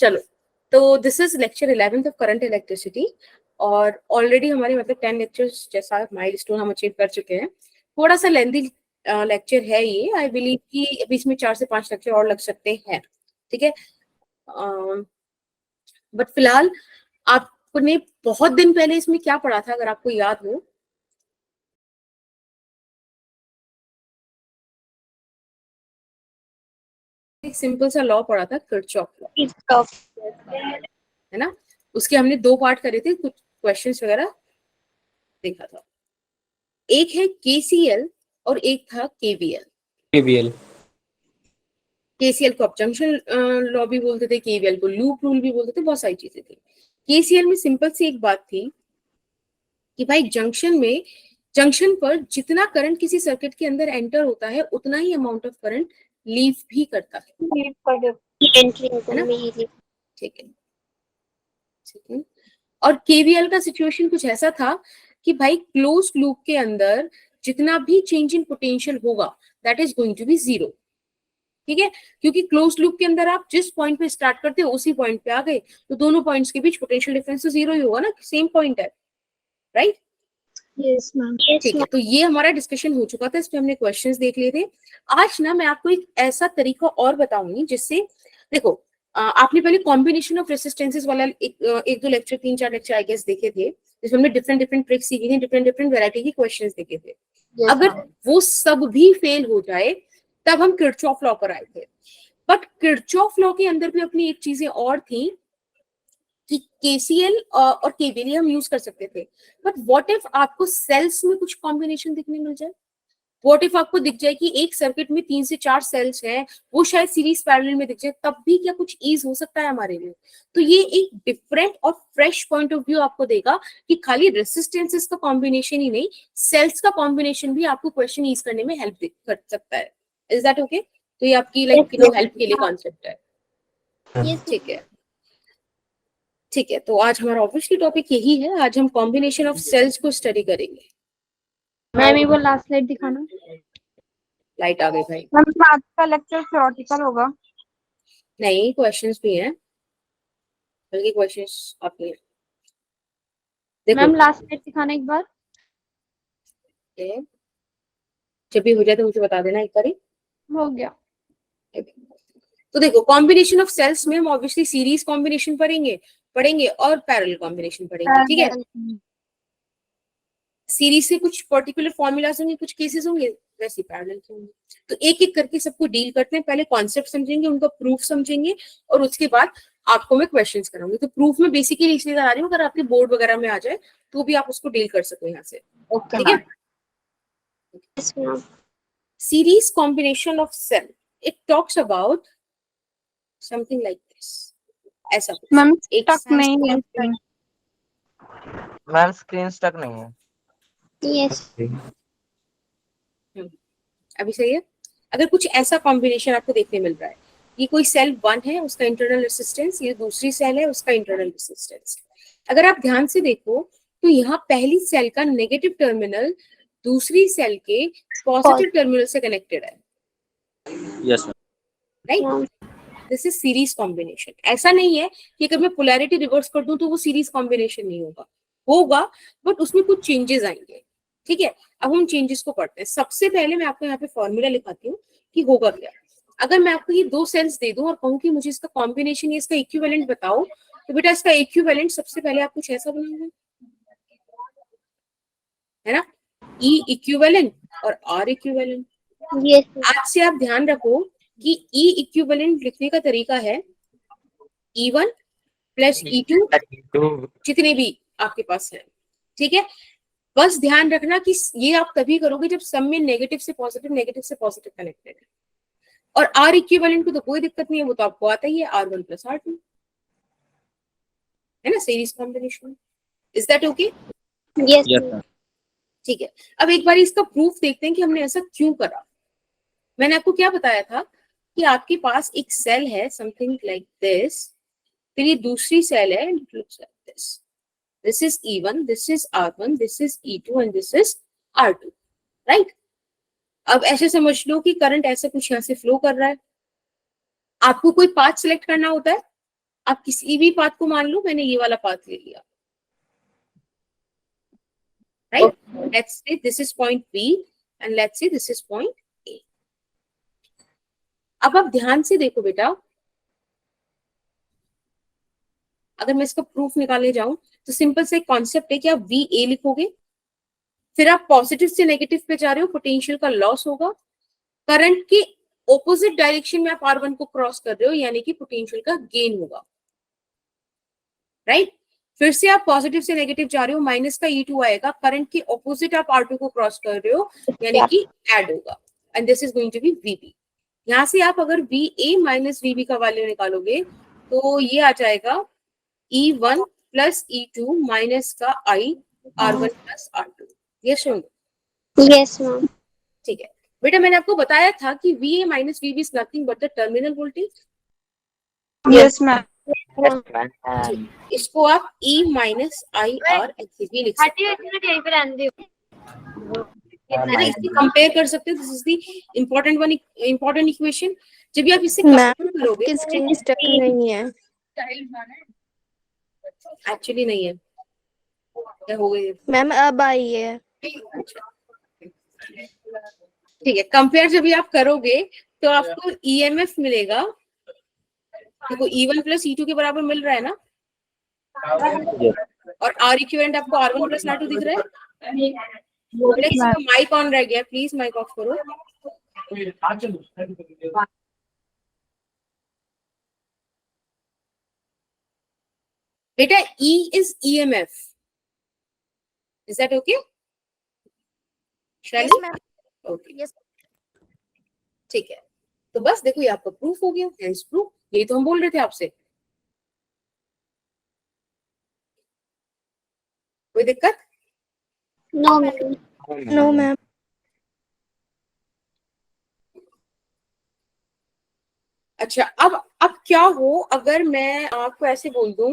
चलो, तो this is lecture 11th of current electricity और ऑलरेडी हमारे मतलब 10 लेक्चर्स जैसा माइलस्टोन हम अचीव कर चुके हैं। थोड़ा सा लेंथी लेक्चर है ये, आई बिलीव कि बीच में 4 से 5 लेक्चर और लग सकते हैं, ठीक है। बट फिलहाल आपने बहुत दिन पहले इसमें क्या पढ़ा था, अगर आपको याद हो? एक सिंपल सा लॉ पढ़ा था, किरचॉफ लॉ, है ना। उसके हमने 2 पार्ट करे थे, कुछ क्वेश्चंस वगैरह देखा था। एक है केसीएल और एक था केवीएल। केसीएल को आप जंक्शन लॉ भी बोलते थे, केवीएल को लूप रूल भी बोलते थे, बहुत सारी चीजें थी। केसीएल में सिंपल सी एक बात थी कि भाई जंक्शन पर जितना करंट किसी सर्किट के अंदर एंटर होता है उतना ही अमाउंट ऑफ करंट लीव भी करता है ना, ठीक है। और केवीएल का सिचुएशन कुछ ऐसा था कि भाई क्लोज लूप के अंदर जितना भी चेंज इन पोटेंशियल होगा that is going to be 0, ठीक है। क्योंकि क्लोज लूप के अंदर आप जिस पॉइंट पे स्टार्ट करते हो उसी पॉइंट पे आ गए, तो दोनों पॉइंट्स के बीच पोटेंशियल डिफरेंस तो 0 ही होगा ना, सेम पॉइंट है, राइट? Yes ma'am. ठीक है, तो ये हमारा डिस्कशन हो चुका था, इस पे हमने क्वेश्चंस देख लिए थे। आज ना मैं आपको एक ऐसा तरीका और बताऊंगी जिससे, देखो आपने पहले कॉम्बिनेशन ऑफ रेसिस्टेंसेस वाला एक दो लेक्चर, 3-4 लेक्चर आई गेस देखे थे, जिसमें हमने डिफरेंट डिफरेंट ट्रिक्स सीखी थी, डिफरेंट डिफरेंट वैरायटी के क्वेश्चंस देखे थे। अगर वो सब भी फेल हो जाए तब हम किरचॉफ लॉ पर आए थे। बट किरचॉफ लॉ के अंदर भी अपनी एक चीजें और थी कि केसीएल और केवीएल हम यूज कर सकते थे। बट व्हाट इफ आपको सेल्स में कुछ कॉम्बिनेशन दिखने मिल जाए? व्हाट इफ आपको दिख जाए कि एक सर्किट में 3 से 4 सेल्स हैं, वो शायद सीरीज पैरेलल में दिख जाए, तब भी क्या कुछ ईज हो सकता है हमारे लिए? तो ये एक डिफरेंट और फ्रेश पॉइंट ऑफ व्यू आपको देगा कि खाली रेसिस्टेंसेस का कॉम्बिनेशन ही नहीं, सेल्स का कॉम्बिनेशन भी आपको क्वेश्चन ईज करने में हेल्प कर सकता है। Is that okay? तो ये आपकी लाइक हेल्प के लिए कॉन्सेप्ट है, ठीक है। ठीक है, तो आज हमारा ऑब्वियसली टॉपिक यही है, आज हम कॉम्बिनेशन ऑफ सेल्स को स्टडी करेंगे। मैम ये वो लास्ट स्लाइड दिखाना। लाइट आ गई भाई। मैम आज का लेक्चर थ्योरेटिकल होगा? नहीं, क्वेश्चंस भी हैं, बल्कि क्वेश्चंस आपके देखो। मैम लास्ट स्लाइड दिखाना एक बार। जब भी हो जाए तो मुझे बता देना एक बारी। हो गया। तो देखो, कॉम्बिनेशन ऑफ सेल्स में हम ऑब्वियसली सीरीज कॉम्बिनेशन पढ़ेंगे और पैरेलल कॉम्बिनेशन पढ़ेंगे, ठीक है। सीरीज से कुछ पर्टिकुलर फॉर्मूलाज होंगे, कुछ केसेस होंगे, वैसे पैरेलल के होंगे। तो एक एक करके सबको डील करते हैं। पहले कॉन्सेप्ट समझेंगे, उनका प्रूफ समझेंगे, और उसके बाद आपको मैं क्वेश्चंस कराऊंगी। तो प्रूफ में बेसिकली इसलिए करा रही हूँ, अगर आपके बोर्ड वगैरह में आ जाए तो भी आप उसको डील कर सको यहाँ से, ठीक है। Series combination of cell, it talks about something like this, ऐसा कुछ। मैम एक स्टक नहीं है। मैम स्क्रीन स्टक नहीं है। यस। अभी सही है। अगर कुछ ऐसा कॉम्बिनेशन आपको देखने मिल रहा है, ये कोई सेल 1 है, उसका इंटरनल रेसिस्टेंस, ये दूसरी सेल है, उसका इंटरनल रेसिस्टेंस। अगर आप ध्यान से देखो तो यहाँ पहली सेल का नेगेटिव टर्मिनल दूसरी सेल के पॉजिटिव टर्मिनल से कनेक्टेड है, yes right? This is series combination. ऐसा नहीं है कि अगर मैं पोलैरिटी रिवर्स कर दूं तो वो सीरीज कॉम्बिनेशन नहीं होगा, बट उसमें कुछ चेंजेस आएंगे, ठीक है। अब हम चेंजेस को पढ़ते हैं। सबसे पहले मैं आपको यहाँ पे फॉर्मूला लिखाती हूँ कि होगा क्या। अगर मैं आपको ये 2 सेल्स दे दूं और कहूँ कि मुझे इसका कॉम्बिनेशन या इसका इक्विवेलेंट बताओ, तो बेटा इसका इक्विवेलेंट सबसे पहले आप कुछ ऐसा बनाओगे, है ना, E इक्विवेलेंट और R इक्विवेलेंट। आज से आप ध्यान रखो कि E इक्विवेलेंट लिखने का तरीका है E1 प्लस E2 जितने भी आपके पास है, ठीक है। बस ध्यान रखना कि ये आप तभी करोगे जब सब में नेगेटिव से पॉजिटिव कनेक्टेड है। और R इक्विवेलेंट को तो कोई दिक्कत नहीं है, वो तो आपको आता ही है, R1 प्लस R2, है ना, series combination. Is that okay? Yes. ठीक है। अब एक बार इसका प्रूफ देखते हैं कि हमने ऐसा क्यों करा। मैंने आपको क्या बताया था कि आपके पास एक सेल है समथिंग लाइक दिस, फिर ये दूसरी सेल है, looks like this. This is E1, this is R1, this is E2 and this is R2, right? अब ऐसे समझ लो कि करंट ऐसा कुछ यहाँ से फ्लो कर रहा है। आपको कोई पाथ सिलेक्ट करना होता है, आप किसी भी पाथ को मान लो, मैंने ये वाला पाथ ले लिया, right? Let's say this is point B and let's say this is point A. अब आप ध्यान से देखो बेटा, अगर मैं इसका प्रूफ निकालने जाऊं तो सिंपल से एक कॉन्सेप्ट है कि आप वी ए लिखोगे, फिर आप पॉजिटिव से नेगेटिव पे जा रहे हो, पोटेंशियल का लॉस होगा, करंट के ऑपोजिट डायरेक्शन में आप R1 को क्रॉस कर रहे हो, यानी कि पोटेंशियल का गेन होगा, राइट? फिर से आप पॉजिटिव से नेगेटिव जा रहे हो, माइनस का E2 आएगा, करंट के ऑपोजिट आप R2 को क्रॉस कर रहे हो, यानी कि ऐड होगा, and this is going to be VB। यहाँ से आप अगर VA माइनस VB का वैल्यू निकालोगे तो ये आ जाएगा E1 प्लस E2 माइनस का I R1 plus R2। Yes yes ma'am. ठीक है बेटा, मैंने आपको बताया था कि VA minus VB is nothing but the terminal voltage. Yes ma'am. इसको आप E माइनस IR ऐसे भी लिख सकते हैं, इससे कंपेयर कर सकते हो। This is the important equation. जब भी आप इससे कंपेयर करोगे, स्क्रीन स्टक नहीं है, एक्चुअली नहीं है, क्या हो गई मैम अब आई है। ठीक है, कंपेयर जब भी आप करोगे तो आपको EMF मिलेगा, देखो E1 प्लस E2 के बराबर मिल रहा है ना, और R इक्विवेलेंट आपको R1 प्लस R2 दिख रहा है। माइक ऑन रह गया, प्लीज माइक ऑफ करो। बेटा E is EMF, is that okay? Shall we? Okay. Yes. ठीक है, तो बस देखो ये आपका प्रूफ हो गया, हेंस प्रूफ। यही तो हम बोल रहे थे आपसे, कोई दिक्कत? No ma'am. No ma'am. अच्छा, अब क्या हो अगर मैं आपको ऐसे बोल दूं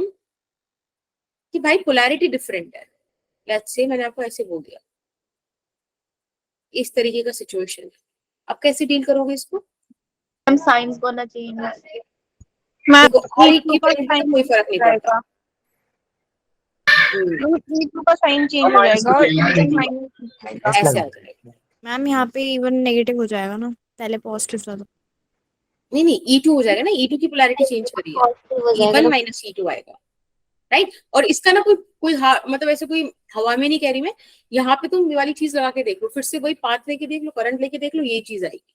कि भाई पोलैरिटी डिफरेंट है, लेट्स से मैंने आपको ऐसे बोल दिया, इस तरीके का सिचुएशन है, आप कैसे डील करोगे इसको? हम साइंस को ना चेंज देखो R इक्विवेलेंट का कोई फर्क नहीं पड़ता, E2 का साइन चेंज हो जाएगा और ऐसे आ जाएगा। मैम यहाँ पे इवन नेगेटिव हो जाएगा ना, पहले पॉजिटिव था तो। नहीं E2 हो जाएगा ना, E2 की पोलैरिटी चेंज करी है, E1 माइनस E2 आएगा, राइट? और इसका ना कोई मतलब ऐसे कोई हवा में नहीं कह रही मैं, यहाँ पे तुम ये वाली चीज लगा के देख लो, फिर से वही पाथ लेके देख लो, करंट लेके देख लो, ये चीज आएगी,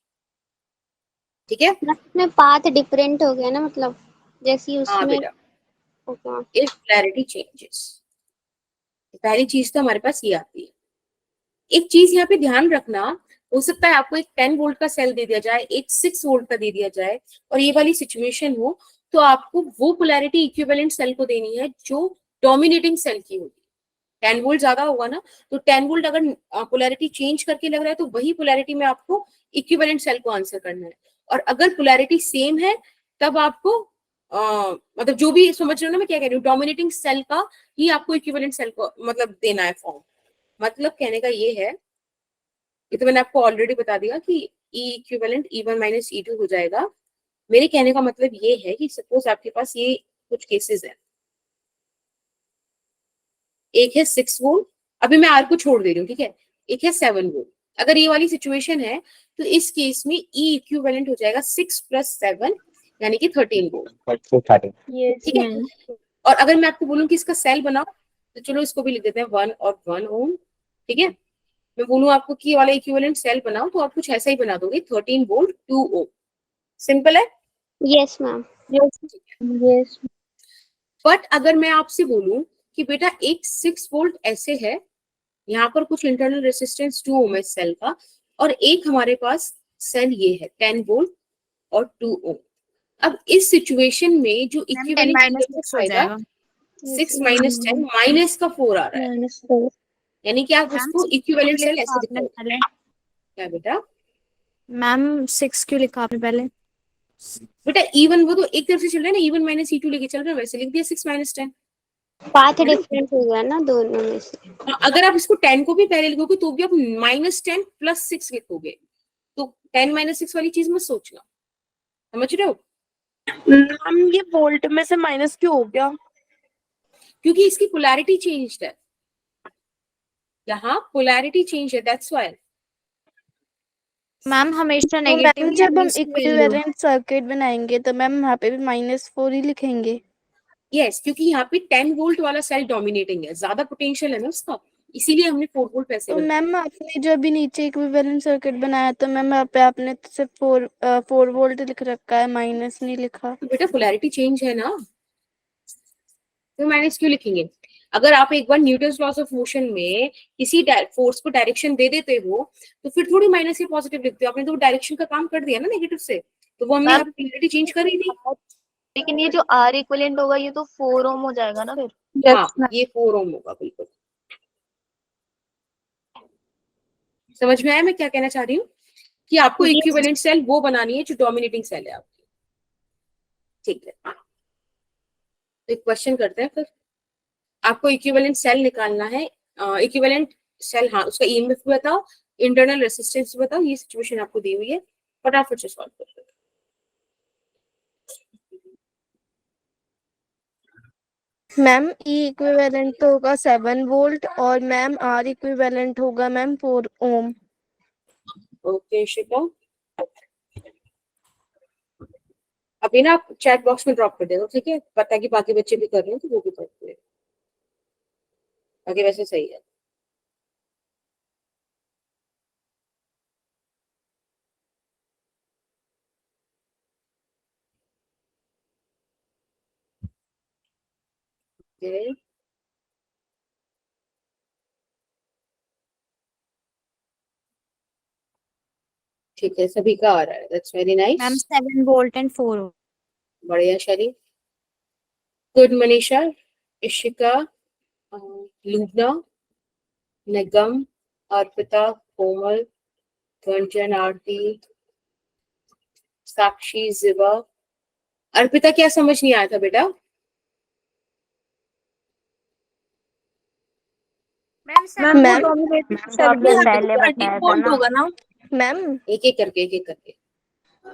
ठीक है? उसमें पाथ डिफरेंट हो गया ना, मतलब जैसी हाँ उसमें। बेटा, इफ पोलैरिटी चेंजेस, पहली चीज तो हमारे पास ये आती है। एक चीज यहाँ पे ध्यान रखना, हो सकता है आपको एक 10 वोल्ट का सेल दे दिया जाए, एक 6 वोल्ट का दे दिया जाए, और ये वाली सिचुएशन हो, तो आपको वो पोलैरिटी इक्विवेलेंट सेल को देनी है जो डोमिनेटिंग सेल की होगी। 10 वोल्ट ज्यादा होगा ना, तो 10 वोल्ट अगर पोलैरिटी चेंज करके लग रहा है तो वही पोलैरिटी में आपको इक्विवेलेंट सेल को आंसर करना है। और अगर पोलैरिटी सेम है तब आपको मतलब जो भी समझ रहे हो ना मैं क्या कह रही हूँ, डोमिनेटिंग सेल का ही आपको इक्विवेलेंट सेल को मतलब देना है फॉर्म। मतलब कहने का ये है, ये तो मैंने आपको ऑलरेडी बता दिया कि E equivalent E1 minus E2 हो जाएगा। मेरे कहने का मतलब ये है कि सपोज आपके पास ये कुछ केसेस है, एक है 6 वोल्ट, अभी मैं R को छोड़ दे रही हूँ, ठीक है, एक है 7 वोल्ट। अगर ये वाली सिचुएशन है तो इस केस में E इक्विवेलेंट हो जाएगा 6 प्लस 7 यानी कि 13 वोल्ट, ठीक है? और अगर मैं आपको बोलूं कि इसका सेल बनाओ, तो चलो इसको भी लिख देते हैं 1 और 1 ओम, ठीक है? मैं बोलूं आपको कि ये वाला इक्विवेलेंट सेल बनाओ तो आप कुछ ऐसा ही बना दोगे, 13 वोल्ट 2 ओम। सिंपल है? Yes ma'am. यस। बट अगर मैं आपसे बोलूं कि बेटा एक 6 वोल्ट ऐसे है, यहाँ पर कुछ इंटरनल रेजिस्टेंस 2 ओम है सेल का, और एक हमारे पास सेल ये है 10 वोल्ट और 2 ओम। अब इस सिचुएशन में जो इक्विवेलेंट आएगा 6 माइनस 10 माइनस का 4 आ रहा है, यानी कि आप उसको इक्विवेलेंट सेल ऐसे दिखाओगे। क्या बेटा? मैम 6 क्यों लिखा आपने पहले? बेटा E1 वो तो एक तरफ से चल रहा है ना, E1 माइनस E2 लेके चल रहे हैं, वैसे लिख दिया 6 माइनस 10। पाथ डिफरेंट हो गया ना दोनों में से। अगर आप इसको 10 को भी पहले लिखोगे तो भी आप माइनस 10 प्लस 6 लिखोगे, तो 10 माइनस 6 वाली चीज मत सोचना, समझ रहे हो? मैम ये वोल्ट में से माइनस क्यों हो गया? क्योंकि इसकी पोलैरिटी चेंज्ड है, यहाँ पोलैरिटी चेंज है, दैट्स व्हाई। मैम हमेशा तो नेगेटिव मैम जब हम इक्विवेलेंट सर्किट बनाएंगे तो मैम यहाँ पे भी -4 ही लिखेंगे। यस, क्योंकि यहाँ पे 10 वोल्ट वाला सेल डोमिनेटिंग है, ज्यादा पोटेंशियल है ना उसका, इसीलिए हमने 4 वोल्ट पैसे तो बनाए। मैम आपने जो अभी नीचे इक्विवेलेंट सर्किट बनाया तो मैम यहाँ पे आपने तो सिर्फ 4 वोल्ट लिख रखा है, माइनस नहीं लिखा। तो बेटा पोलैरिटी चेंज है ना, तो माइनस क्यों लिखेंगे? अगर आप एक बार न्यूटन्स लॉस ऑफ मोशन में किसी फोर्स को डायरेक्शन दे देते हो तो फिर थोड़ी माइनस या पॉजिटिव लिखते हो, आपने तो डायरेक्शन का काम कर दिया ना नेगेटिव से, तो वो हमने यहाँ पे पोलैरिटी चेंज कर ही दी। लेकिन ये जो R इक्विवेलेंट होगा ये तो 4 ओम हो जाएगा ना फिर। हाँ, ये 4 ओम होगा, बिल्कुल। समझ में आया मैं क्या कहना चाह रही हूँ? कि आपको इक्विवेलेंट सेल वो बनानी है जो डोमिनेटिंग सेल है आपकी, ठीक है। तो एक क्वेश्चन करते हैं फिर। आपको इक्विवेलेंट सेल निकालना है, इक्विवेलेंट सेल, हाँ, उसका ईएमएफ बताओ, इंटरनल रेजिस्टेंस बताओ, ये सिचुएशन आपको दी हुई है, फटाफट से सॉल्व करते हैं। मैम E इक्विवेलेंट तो होगा 7 वोल्ट और मैम R इक्विवेलेंट होगा मैम 4 ओम। ओके शिखा, अभी ना आप चैट बॉक्स में ड्रॉप कर देना, ठीक है, पता है कि बाकी बच्चे भी कर रहे हैं तो वो भी करते हैं, बाकी वैसे सही है। Okay. ठीक है, सभी का आ रहा है, that's very ma'am nice. 7 volt and 4 बढ़िया शरी, गुड मनीषा, इशिका, लूबना, निगम, अर्पिता, कोमल, कंचन, आरती, साक्षी, जिवा। अर्पिता क्या समझ नहीं आया था बेटा? मैम पहले बताया था ना। होगा ना मैम। एक एक करके।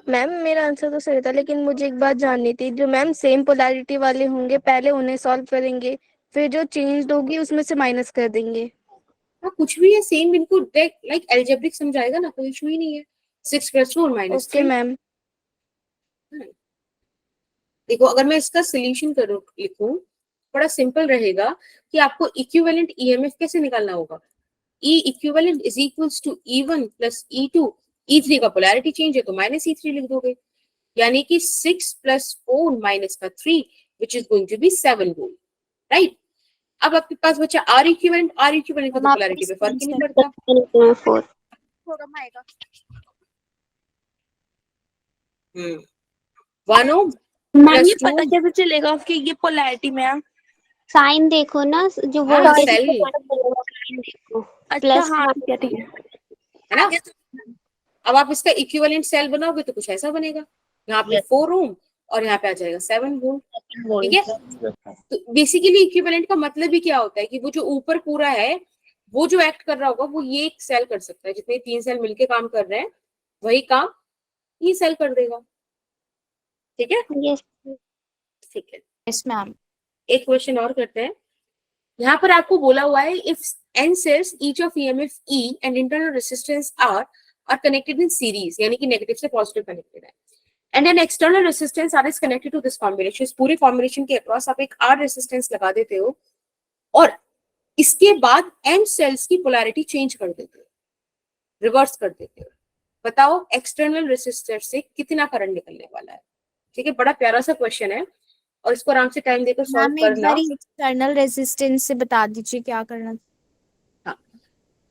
मैम मेरा आंसर तो सही था लेकिन मुझे एक बात जाननी थी, जो मैम सेम पोलैरिटी वाले होंगे पहले उन्हें सॉल्व करेंगे, फिर जो चेंज होगी उसमें से माइनस कर देंगे। हाँ, कुछ भी है सेम, इनको लाइक अलजेब्रिक समझाएगा ना, कोई इशू ही नहीं है। 6 + 4 - ओके 3। मैम। देखो, अगर मैं इसका सोल्यूशन करूं, लिखूं, बड़ा सिंपल रहेगा कि आपको इक्विवेलेंट ईएमएफ कैसे निकालना होगा। E equivalent is equals to E1 + E2। E3 का पोलैरिटी चेंज है तो -E3 लिख दोगे, यानी कि 6 + 4 - 3 which is going to be 7 volt, right. अब आपके पास बचा R इक्विवेलेंट का तो पोलैरिटी पे फर्क ही नहीं पड़ता। 1 ओम मैम ये + 2 पता ओम। कैसे चलेगा कि ये पोलैरिटी में है? साइन देखो ना, जो हाँ, वोल्टेज सेल देखो। अच्छा प्लस हाँ ठीक है है ना। अब आप इसका इक्विवेलेंट सेल बनाओगे तो कुछ ऐसा बनेगा, यहाँ पे 4 ओम और यहाँ पे आ जाएगा 7 वोल्ट, ठीक है। तो बेसिकली इक्विवेलेंट का मतलब ही क्या होता है कि वो जो ऊपर पूरा है वो जो एक्ट कर रहा होगा वो ये एक सेल कर सकता है, जितने 3 सेल मिलके काम कर रहे हैं वही काम ये सेल कर देगा, ठीक है। यस ठीक है, यस मैम। एक क्वेश्चन और करते हैं। यहाँ पर आपको बोला हुआ है if n cells each of EMF E and internal resistance R are connected in series, यानी कि नेगेटिव से पॉजिटिव कनेक्टेड है, and an external resistance R is connected to this combination, इस पूरे कॉम्बिनेशन के अक्रॉस आप एक R रेसिस्टेंस लगा देते हो और इसके बाद n सेल्स की पोलैरिटी चेंज कर देते हो, रिवर्स कर देते हो। बताओ एक्सटर्नल रेसिस्टर से कितना करंट निकलने वाला है, ठीक है। बड़ा प्यारा सा क्वेश्चन है और इसको आराम से टाइम देकर सॉल्व मैम एक करना। बार एक्सटर्नल रेजिस्टेंस से बता दीजिए क्या करना।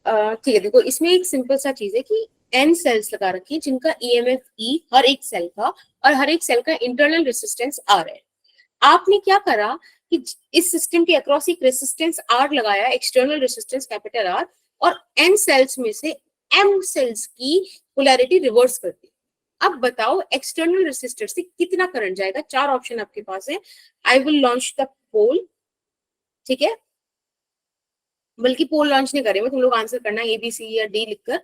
ठीक है, देखो इसमें एक सिंपल सा चीज है कि n सेल्स लगा रखी है जिनका EMF E हर एक सेल का और हर एक सेल का इंटरनल रेसिस्टेंस R है। आपने क्या करा कि इस सिस्टम के अक्रॉस एक रेसिस्टेंस R लगाया, एक्सटर्नल रेसिस्टेंस कैपिटल R, और n सेल्स में से m सेल्स की पोलैरिटी रिवर्स कर दी। अब बताओ एक्सटर्नल रेसिस्टर से कितना करंट जाएगा। 4 ऑप्शन आपके पास है। आई विल लॉन्च द पोल, ठीक है, बल्कि पोल लॉन्च नहीं करेंगे, तुम लोग आंसर करना ABC या D लिखकर,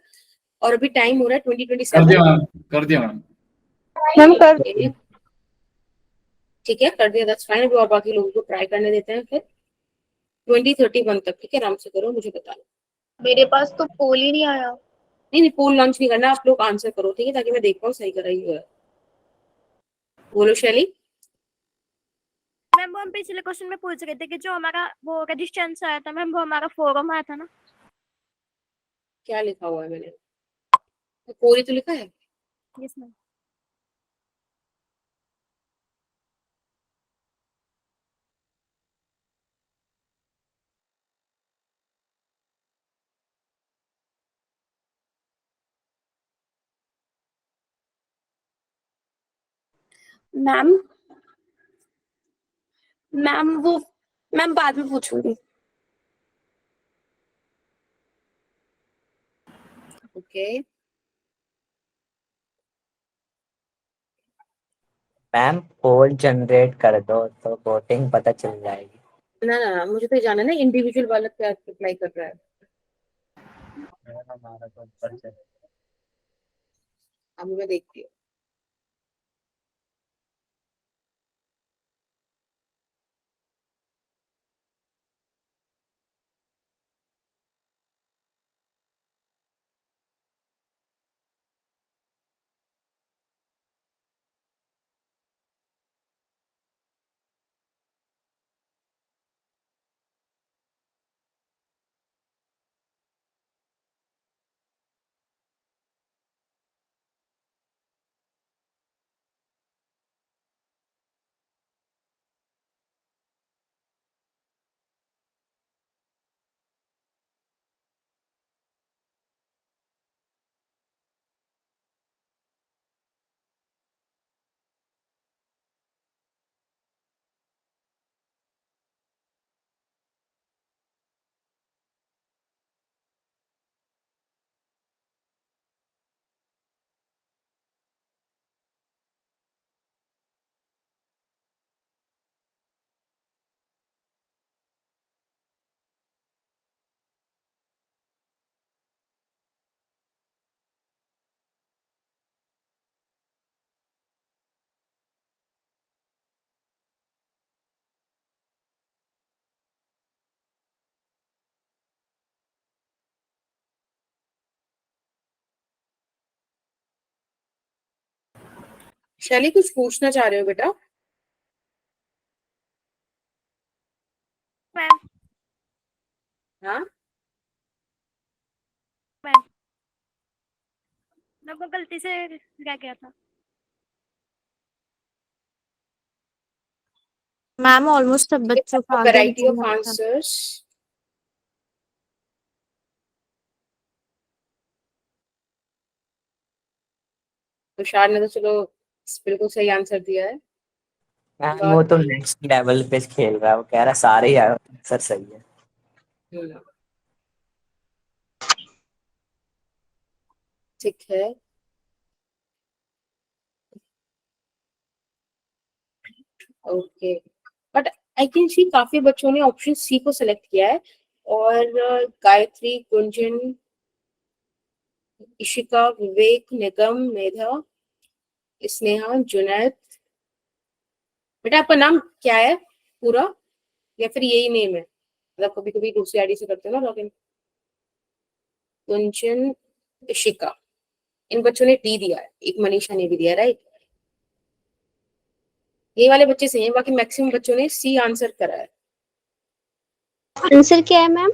और अभी टाइम हो रहा है 2027। कर दिया मैम। मैम कर ठीक है, कर दिया, दैट्स फाइन। अब बाकी लोगों को ट्राई करने देते हैं फिर 2031 तक। ठीक है, आराम से करो, मुझे बताना। मेरे पास तो पोल ही नहीं आया। नहीं नहीं, पोल लॉन्च नहीं करना, आप लोग आंसर करो, ठीक है, ताकि मैं देख पाऊँ सही कर रही है। बोलो शैली। मैम वो हम पिछले क्वेश्चन में पूछ रहे थे कि जो हमारा वो रेजिस्टेंस आया था मैम, वो हमारा फोरम आया था ना। क्या लिखा हुआ है मैंने? कोरी तो लिखा है। Yes ma'am. मैम मैम वो मैम बाद में पूछूंगी। ओके, मैम पोल जनरेट कर दो तो वोटिंग पता चल जाएगी। ना ना ना, मुझे तो जाना ना इंडिविजुअल वाला क्या अप्लाई कर रहा है। हमारा तो ऊपर से अब मैं देखती हूँ। शैली कुछ पूछना चाह रहे हो बेटा? मैम हाँ, मैम मेरे को गलती से क्या किया था। मैम ऑलमोस्ट सब बच्चों का आगे वैरायटी ऑफ निकल रहा था। आंसर्स। तुषार ने तो चलो बिल्कुल सही आंसर दिया है। मैम वो तो नेक्स्ट लेवल पे खेल रहा है, वो कह रहा है सारे ही आंसर सही है। हम्म, ठीक है। Okay, but I can see काफी बच्चों ने ऑप्शन सी को सिलेक्ट किया है। और गायत्री, गुंजन, इशिका, विवेक, निगम, मेधा, स्नेहा, जुनैद। बेटा आपका नाम क्या है पूरा, या फिर यही नेम है? मतलब कभी कभी दूसरी आईडी से करते हो ना लॉगिन। गुंजन, इशिका, इन बच्चों ने डी दिया है, एक मनीषा ने भी दिया, राइट? ये वाले बच्चे सही हैं, बाकी मैक्सिमम बच्चों ने सी आंसर करा है। आंसर क्या है मैम?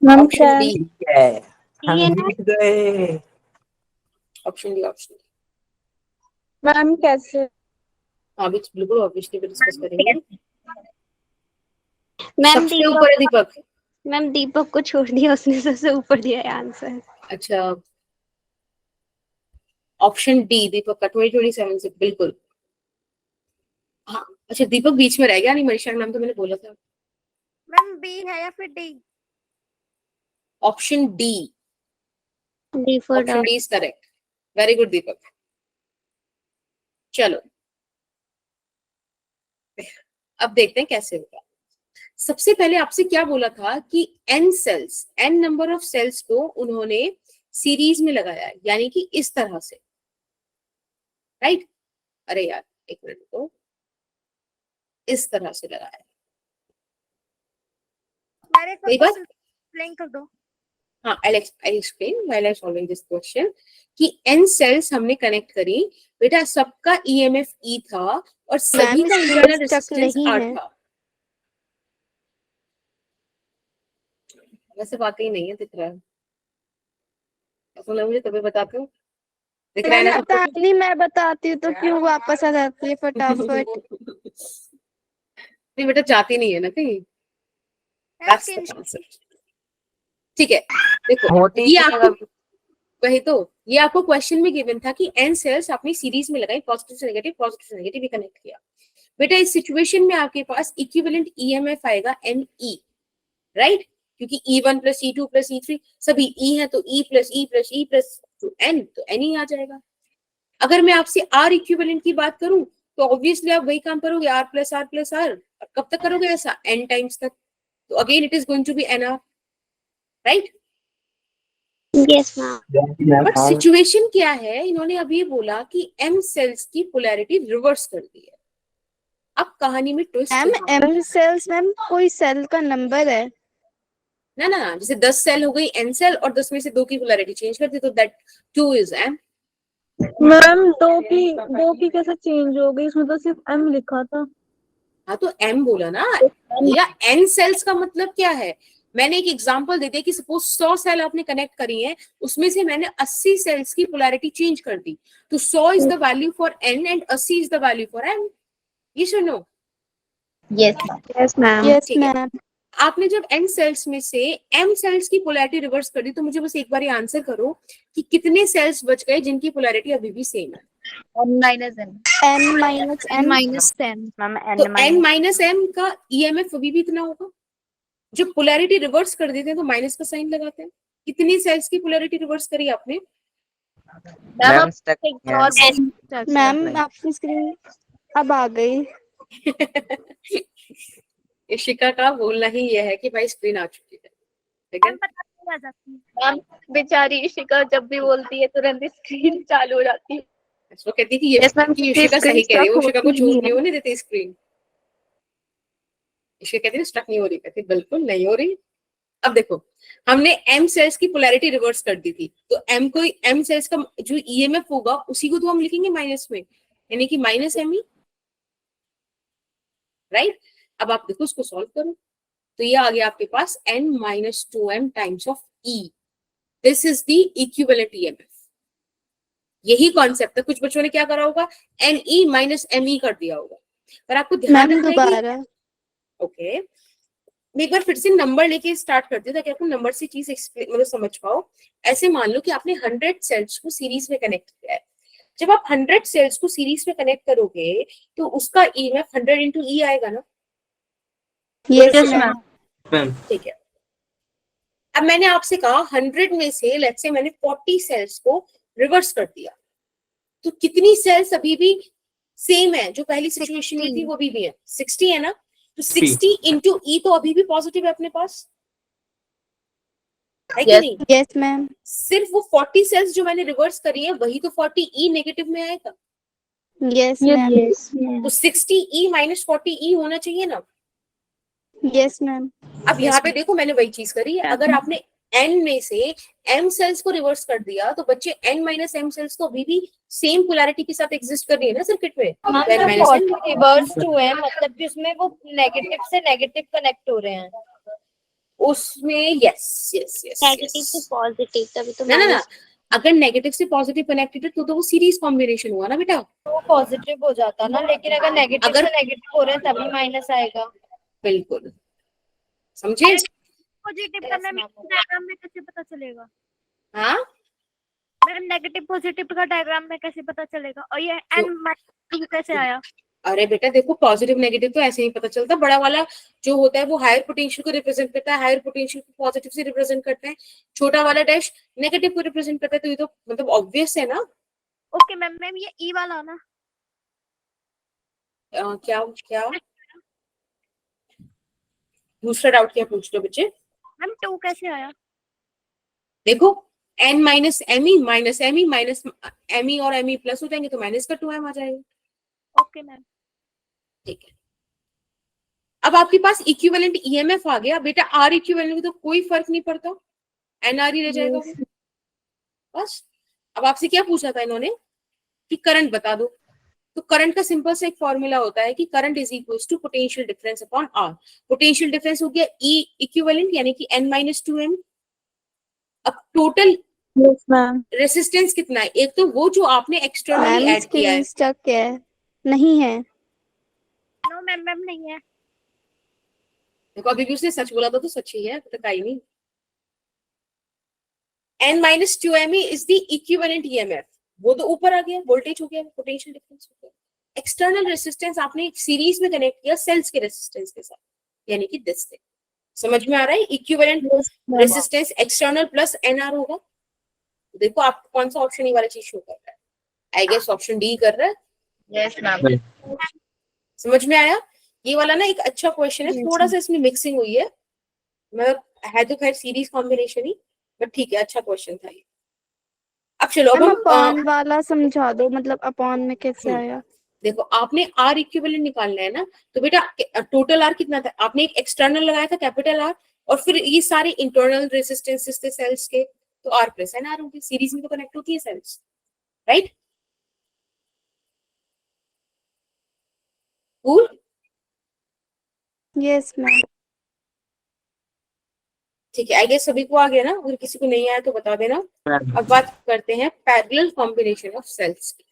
Option D. ठीक है, हम ये ना जीत गए। Option D, option D. Ma'am कैसे? हाँ अभी बिल्कुल ऑब्वियसली भी डिस्कस करेंगे। मैम सबसे ऊपर है दीपक। मैम दीपक को छोड़ दिया, उसने सबसे ऊपर दिया है आंसर। अच्छा, ऑप्शन डी दीपक का 2027 से बिल्कुल। हाँ अच्छा, दीपक बीच में रह गया, नहीं मनीषा का नाम तो मैंने बोला था। मैम बी है या फिर D? Option D. D for option D is correct. Very good Deepak. चलो अब देखते हैं कैसे होगा। सबसे पहले आपसे क्या बोला था कि N cells, N number of cells को उन्होंने सीरीज में लगाया है, यानी कि इस तरह से, राइट? अरे यार एक मिनट को, इस तरह से लगाया। मेरे एक सही बात? क्वेश्चन एक्सप्लेन कर दो। हाँ, I explain while I solving this question कि n सेल्स हमने कनेक्ट करी बेटा, सबका EMF E था और सभी मैम का स्क्रीन इंटरनल स्टक रेजिस्टेंस नहीं R है। था। वैसे वाकई नहीं है, दिख रहा है, ऐसा लगा मुझे तभी बताते हो, दिख रहा है मैम ना पता सबको? नहीं, मैं बताती हूँ तो क्यों वापस आ जाती है फटाफट। नहीं बेटा, जाती नहीं है ना कहीं, मैं that's the स्क्रीन concept। ठीक है, देखो होती ये नहीं है आपको, कभी। वही तो, ये आपको क्वेश्चन में गिवन था कि n सेल्स अपनी सीरीज में लगाई, पॉजिटिव से नेगेटिव ही कनेक्ट किया। बेटा इस सिचुएशन में आपके पास इक्विवेलेंट EMF आएगा NE, राइट? क्योंकि E1 plus E2 plus E3 सभी E है, तो E plus E plus E plus N, तो NE आ जाएगा। अगर मैं आपसे R इक्विवेलेंट की बात करूं तो ऑब्वियसली आप वही काम करोगे, R plus R plus R। कब तक करोगे ऐसा? N टाइम्स तक, तो again it is going to be NR, right? Yes ma'am. But situation क्या है, इन्होंने अभी ये बोला कि M सेल्स की पोलैरिटी रिवर्स कर दी है। अब कहानी में twist ma'am M cells ma'am कोई सेल का नंबर है? ना ना, जैसे 10 सेल हो गई N सेल और 10 में से 2 की पोलैरिटी चेंज कर दी, तो दैट 2 इज M। मैम दो की कैसे चेंज हो गई? इसमें तो सिर्फ एम लिखा था। हाँ तो M बोला ना भैया, N सेल्स का मतलब क्या है? मैंने एक एग्जांपल दे दिया कि सपोज 100 सेल आपने कनेक्ट करी है, उसमें से मैंने 80 सेल्स की पोलैरिटी चेंज कर दी, तो 100 is the value for N and 80 is the value for M। ये सुनो, यस मैम। यस ठीक है। मैम। आपने जब N सेल्स में से M सेल्स की पोलैरिटी रिवर्स कर दी, तो मुझे बस एक बार ये आंसर करो कि कितने सेल्स बच गए जिनकी पोलैरिटी अभी भी सेम है? N minus M। मैम तो N माइनस M का EMF अभी भी इतना होगा। जब पोलैरिटी रिवर्स कर देते हैं तो माइनस का साइन लगाते हैं। कितनी सेल्स की पोलैरिटी रिवर्स करी आपने? मैम स्टक मैम आपकी स्क्रीन अब आ गई। इशिका का बोलना ही यह है कि भाई स्क्रीन आ चुकी है, ठीक है? मैम पता नहीं आ जाती है। मैम बेचारी इशिका जब भी बोलती है तुरंत स्क्रीन चालू हो जाती है। वो कहती है कि ये Yes, ma'am, कि इशिका screen सही कह रही है, वो stuck इशिका को होती झूठ ही नहीं है। होने देती स्क्रीन। इशिका कहती है स्टक नहीं हो रही, कहती है बिल्कुल नहीं हो रही। अब देखो, हमने M सेल्स की पोलैरिटी रिवर्स कर दी थी, तो M सेल्स का जो EMF होगा उसी को तो हम लिखेंगे माइनस में, यानी कि माइनस ME, राइट? अब आप देखो उसको सॉल्व करो, तो ये आ गया आपके पास N minus 2M times of E। This is the equivalent EMF। यही कॉन्सेप्ट है। कुछ बच्चों ने क्या करा होगा, NE माइनस ME कर दिया होगा, पर आपको ध्यान मैम रखना है कि दोबारा। ओके, मैं एक बार फिर से नंबर लेके स्टार्ट करती हूँ ताकि आपको नंबर से चीज मतलब समझ पाओ। ऐसे मान लो कि आपने 100 सेल्स को सीरीज में कनेक्ट किया है। जब आप 100 सेल्स को सीरीज में कनेक्ट करोगे तो उसका EMF 100 इंटू E आएगा ना? Yes ma'am. ठीक है। अब मैंने आपसे कहा 100 में से लेट्स से मैंने 40 सेल्स को रिवर्स कर दिया, तो कितनी सेल्स अभी भी सेम है जो पहली सिचुएशन में थी, वो भी है 60 है ना? तो 60 इंटू E तो अभी भी पॉजिटिव है अपने पास, है कि नहीं? Yes ma'am. सिर्फ वो 40 सेल्स जो मैंने रिवर्स करी है वही तो 40 E नेगेटिव में आएगा, यस मैम। तो 60 E माइनस 40 E होना चाहिए ना? Yes ma'am. अब यहाँ पे देखो मैंने वही चीज करी है। अगर आपने N में से M सेल्स को रिवर्स कर दिया तो बच्चे N माइनस M सेल्स तो अभी भी सेम पोलैरिटी के साथ एग्जिस्ट कर रही है ना सर्किट में। N minus M, reverse two है मतलब कि उसमें वो नेगेटिव से नेगेटिव कनेक्ट हो रहे हैं। उसमें यस यस यस नेगेटिव से पॉजिटिव तभी तो ना ना ना, माइनस। अगर नेगेटिव से पॉजिटिव कनेक्टेड है तो वो सीरीज कॉम्बिनेशन हुआ ना बेटा। वो पॉजिटिव हो जाता ना, लेकिन अगर नेगेटिव अगर- से नेगेटिव हो रहे हैं तभी माइनस आएगा। बिल्कुल, समझे? पॉजिटिव का मैम डायग्राम में कैसे पता चलेगा? हाँ, मैम नेगेटिव पॉजिटिव का डायग्राम में कैसे पता चलेगा? और ये N माइनस 2 कैसे आया? अरे बेटा देखो, पॉजिटिव नेगेटिव तो ऐसे ही पता चलता है। बड़ा वाला जो होता है वो हायर पोटेंशियल को रिप्रेजेंट करता है, हायर पोटेंशियल को पॉजिटिव से रिप्रेजेंट करता है, छोटा वाला डैश नेगेटिव को रिप्रेजेंट करता है। तो ये तो मतलब ऑब्वियस है ना। ओके मैम, मैम ये E वाला ना? क्या क्या दूसरा डाउट क्या पूछ रहे हो बच्चे? मैम 2 कैसे आया? देखो N minus ME minus ME minus ME और ME प्लस हो जाएंगे तो माइनस का 2M आ जाएगा। Okay ma'am. ठीक है, अब आपके पास इक्विवेलेंट ईएमएफ आ गया बेटा, आर इक्विवेलेंट में तो कोई फर्क नहीं पड़ता, एनआर ही रह जाएगा बस। अब आपसे क्या पूछा था इन्होंने कि करंट बता दो, तो करंट का सिंपल से एक फॉर्मूला होता है कि current is equals to potential difference upon R. Potential difference हो गया ई इक्विवेलेंट यानी कि n-2m। अब टोटल यस मैम। रेसिस्टेंस कितना है, एक तो वो जो आपने एक्सटर्नली मैम ऐड किया है, स्क्रीन स्टक है, नहीं है। नो मैम, मैम नहीं है। देखो अभी भी उसने सच बोला था तो सच ही है, तो कहीं नहीं। n-2m is the equivalent EMF, वो तो ऊपर आ गया, वोल्टेज हो गया, पोटेंशियल डिफरेंस हो गया। एक्सटर्नल रेसिस्टेंस आपने सीरीज में कनेक्ट किया सेल्स के रेसिस्टेंस के साथ, यानी कि दिस से। समझ में आ रहा है? Equivalent resistance external plus NR होगा। देखो आपको कौन सा ऑप्शन ये वाला चीज शो कर रहा है, आई गेस ऑप्शन डी कर रहा है। Yes ma'am. समझ में आया? ये वाला ना एक अच्छा क्वेश्चन है, थोड़ा सा इसमें मिक्सिंग हुई है, मतलब है तो खैर सीरीज कॉम्बिनेशन ही, बट ठीक है, अच्छा क्वेश्चन था ये। अब चलो अब मैम हम अपॉन वाला समझा दो, मतलब अपॉन में कैसे हम्म। आया? देखो आपने आर इक्विवेलेंट निकालना है ना, तो बेटा टोटल आर कितना था, आपने एक एक्सटर्नल लगाया था कैपिटल आर, और फिर ये सारे इंटरनल रेसिस्टेंसेस थे सेल्स के, तो आर प्लस एन आर होंगे, सीरीज में तो कनेक्ट होती है cells, right? Cool? Yes ma'am. ठीक है, आई गेस सभी को आ गया ना, अगर किसी को नहीं आया तो बता देना। अब बात करते हैं पैरेलल कॉम्बिनेशन ऑफ सेल्स की।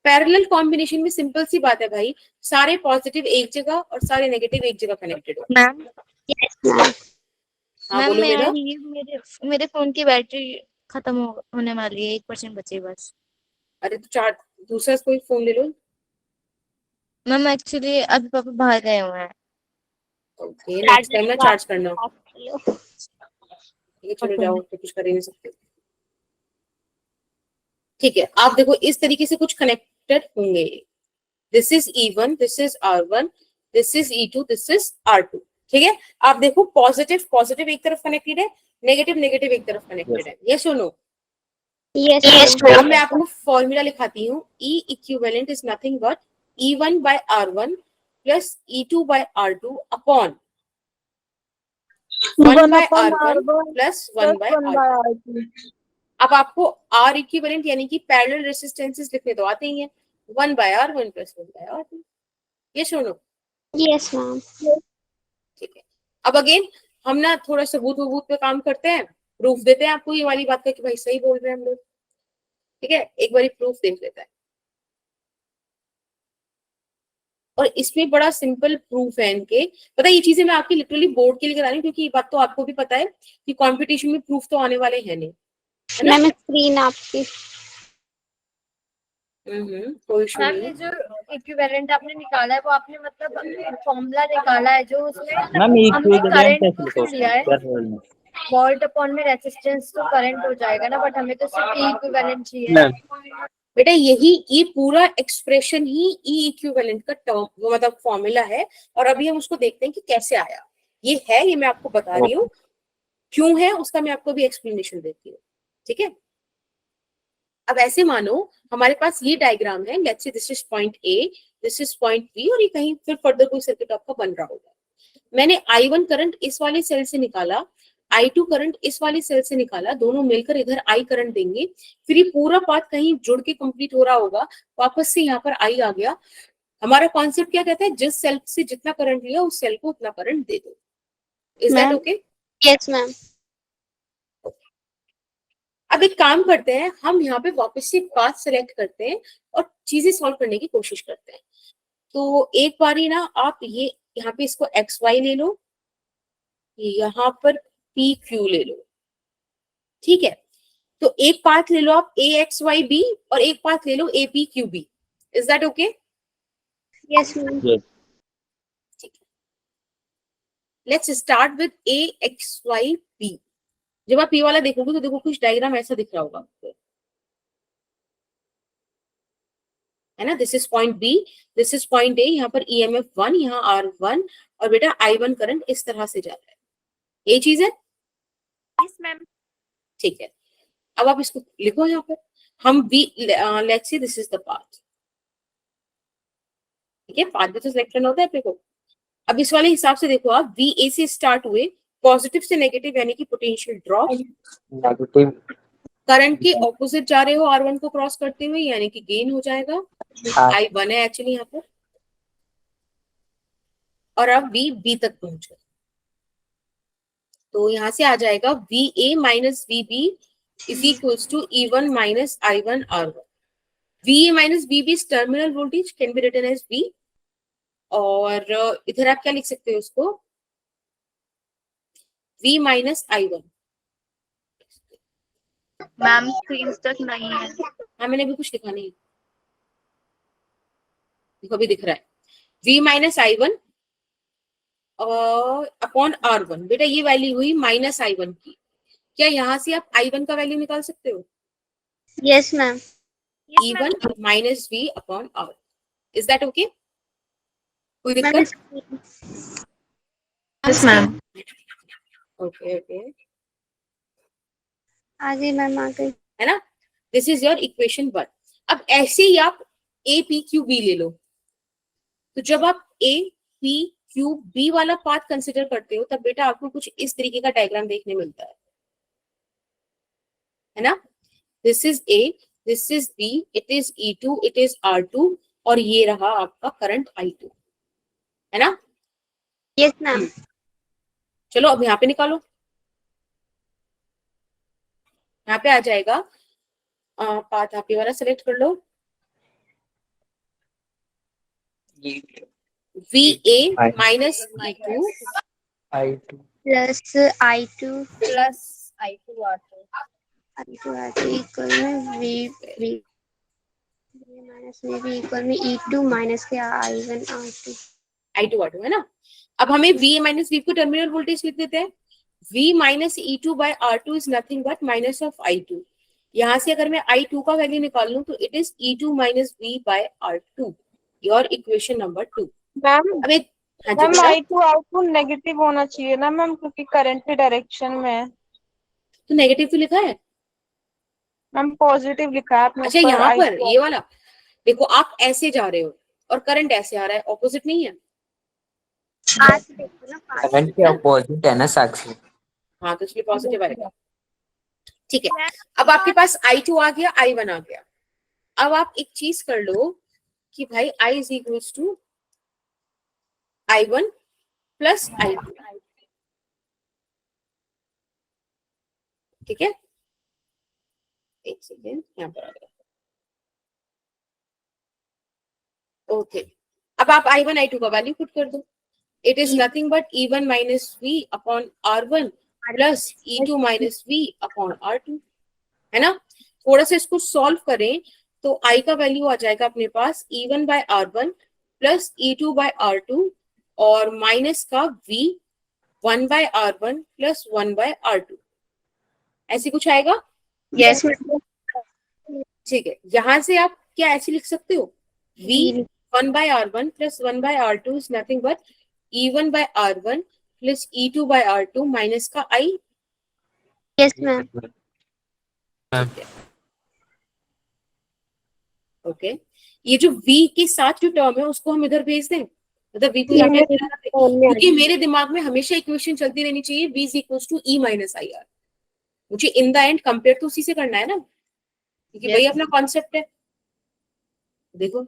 पैरेलल कॉम्बिनेशन में सिंपल सी बात है भाई, सारे पॉजिटिव एक जगह और सारे नेगेटिव एक जगह कनेक्टेड हो। मैम हाँ मैम बोलो मैं मेरा। मेरे फोन की बैटरी खत्म होने वाली है, 1% बची बस। अरे तो चार दूसरा कोई फोन ले लो। मैम एक्चुअली अभी पापा बाहर गए हुए हैं। ओके, नेक्स्ट टाइम ना चार्ज करना। ठीक है चलो जाओ, तो कुछ कर ही नहीं सकते। ठीक है, आप देखो इस तरीके से कुछ कनेक्टेड होंगे। This is E1, this is R1, this is E2, this is R2। ठीक है, आप देखो पॉजिटिव पॉजिटिव एक तरफ कनेक्टेड है, नेगेटिव नेगेटिव एक तरफ कनेक्टेड है, ये सुनो। यस अब मैं आपको फॉर्मूला लिखाती हूँ। E equivalent is nothing but E1 by R1 plus E2 by R2 upon 1 by R1 plus 1 by R2। अब आपको R इक्विवेलेंट यानी कि पैरेलल रेसिस्टेंसेस लिखने तो आते ही हैं, 1 by R1 plus 1 by R2। ये सुनो। Yes ma'am. ठीक है, अब अगेन हम ना थोड़ा सबूत वबूत पे काम करते हैं, प्रूफ देते हैं आपको ये वाली बात का कि भाई सही बोल रहे हैं हम लोग। ठीक है, एक बार प्रूफ देख लेते हैं। और इसमें बड़ा सिंपल प्रूफ है इनके, पता है ये चीजें मैं आपकी लिटरली बोर्ड के लिए करा रही हूँ, क्योंकि ये बात तो आपको भी पता है कि कंपटीशन में प्रूफ तो आने वाले हैं नहीं, है ना? मैम स्क्रीन आपकी। कोई इशू मैम नहीं ये है। जो इक्विवेलेंट आपने निकाला है वो आपने मतलब फॉर्मूला निकाला है जो उसमें मैम हमने इक्विवेलेंट करंट कैसे को लिखो फिर लिया है। क्या बोलना वोल्ट अपॉन में रेजिस्टेंस तो करंट हो जाएगा ना, बट हमें तो सिर्फ इक्विवेलेंट चाहिए। बेटा यही ये पूरा एक्सप्रेशन ही ई इक्विवेलेंट का टर्म वो मतलब फॉर्मूला है, और अभी हम उसको देखते हैं कि कैसे आया। ये है, ये मैं आपको बता रही हूँ क्यों है, उसका मैं आपको भी एक्सप्लेनेशन देती हूँ। ठीक है, अब ऐसे मानो हमारे पास ये डायग्राम है, let's say this is point A, this is point B, और ये कहीं फिर फर्दर कोई सर्किट आपका बन रहा होगा। मैंने I1 करंट इस वाले सेल से निकाला, I2 करंट इस वाले सेल से निकाला, दोनों मिलकर इधर I करंट देंगे, फिर ये पूरा पाथ कहीं जुड़ के कंप्लीट हो रहा होगा, वापस से यहाँ पर I आ गया। हमारा कॉन्सेप्ट क्या कहता है, जिस सेल से जितना करंट लिया उस सेल को उतना करंट दे दो। Is that okay? Yes ma'am. अब एक काम करते हैं, हम यहाँ पे वापस से पाथ सेलेक्ट करते हैं और चीजें सॉल्व करने की कोशिश करते हैं। तो एक बारी ना आप ये यहाँ पे इसको XY ले लो, यहाँ पर PQ ले लो। ठीक है, तो एक पाथ ले लो आप AXYB और एक पाथ ले लो APQB। Is that okay? Yes ma'am. ठीक है, लेट्स स्टार्ट विद AXYB। जब आप ये वाला देखोगे तो देखो कुछ डायग्राम ऐसा दिख रहा होगा आपको, है ना? This is point B, this is point A, यहाँ पर EMF 1, यहाँ R1, और बेटा I1 करंट इस तरह से जा रहा है। ये चीज है? Yes ma'am. ठीक है, अब आप इसको लिखो यहाँ पर। हम B let's see this is the path. ठीक है, पाथ भी तो सिलेक्ट करना होता है अपने को। अब इस वाले हिसाब से देखो आप, VA से स्टार्ट हुए, पॉजिटिव से नेगेटिव यानी कि पोटेंशियल ड्रॉप, नेगेटिव करंट के ऑपोजिट जा रहे हो R1 को क्रॉस करते हुए यानी कि गेन हो जाएगा, I1 है एक्चुअली यहाँ पर, और अब B तक पहुंच गए, तो यहां से आ जाएगा VA minus VB is equals to E1 minus I1 R1. VA minus VB is terminal voltage, can be written as V, और इधर आप क्या लिख सकते हो उसको, V minus I1. Ma'am screen तक नहीं है। हाँ मैंने अभी कुछ लिखा नहीं, देखो अभी दिख रहा है, V minus I1 upon R1. बेटा ये वैल्यू हुई माइनस I1 की, क्या यहाँ से आप I1 का वैल्यू निकाल सकते हो? Yes ma'am. E1 minus V upon R. Is that okay? कोई दिक्कत? Yes ma'am. ओके ओके, आगे मैम आ गई। है ना? This is your equation 1. अब ऐसे ही आप A P Q B ले लो, तो जब आप A P Q B वाला पाथ कंसिडर करते हो तब बेटा आपको कुछ इस तरीके का डायग्राम देखने मिलता है ना? This is A, this is B, it is E2, it is R2, और ये रहा आपका करंट I2, है ना? Yes ma'am. चलो अब यहाँ पे निकालो, यहाँ पे आ जाएगा पाथ, आप ये वाला सेलेक्ट कर लो, VA minus E2 I2 plus I2 plus I2 R2 equal में V माइनस VB इक्वल में E2 माइनस के I1 R2 है ना? अब हमें VA माइनस V को टर्मिनल वोल्टेज लिख देते हैं, V minus E2 by R2 is nothing but minus of I2. यहाँ से अगर मैं I2 का वैल्यू निकाल लूं तो it is E2 minus V by R2, your equation number 2. Ma'am अब एक, हाँ जी मैम बेटा, I2 आउटपुट नेगेटिव होना चाहिए ना मैम, क्योंकि करंट के डायरेक्शन में है। तो नेगेटिव तो लिखा है। मैम पॉजिटिव लिखा है आपने अच्छा ऊपर यहाँ पर I2 ये वाला देखो, आप ऐसे जा रहे हो और करंट ऐसे आ रहा है, ऑपोजिट नहीं है? करंट के अपोजिट है ना साक्षी? हाँ तो इसलिए पॉजिटिव आएगा, ठीक है. अब आपके पास I2 आ गया, I1 आ गया. अब आप एक चीज कर लो कि भाई I is equals to I1 plus I2, ठीक है? एक सेकेंड, यहाँ पर आ गया. ओके, अब आप I1 I2 का वैल्यू पुट कर दो. It is nothing but E1 minus V upon R1 plus E2 minus V upon R2, है ना? थोड़ा सा इसको सॉल्व करें तो I का वैल्यू आ जाएगा अपने पास E1 by R1 plus E2 by R2 और माइनस का V 1 by R1 plus 1 by R2, ऐसे कुछ आएगा. यस ठीक है, यहां से आप क्या ऐसे लिख सकते हो, V 1 by R1 plus 1 by R2 is nothing but E1 by R1 plus E2 by R2 minus का I. Yes ma'am. ओके, ये जो V के साथ जो टर्म है उसको हम इधर भेज दें, मतलब V को यहाँ पे इधर रख दें, क्योंकि मेरे दिमाग में हमेशा इक्वेशन चलती रहनी चाहिए V is equals to E minus IR. मुझे इन द एंड कंपेयर तो उसी से करना है ना, क्योंकि वही अपना कॉन्सेप्ट है. देखो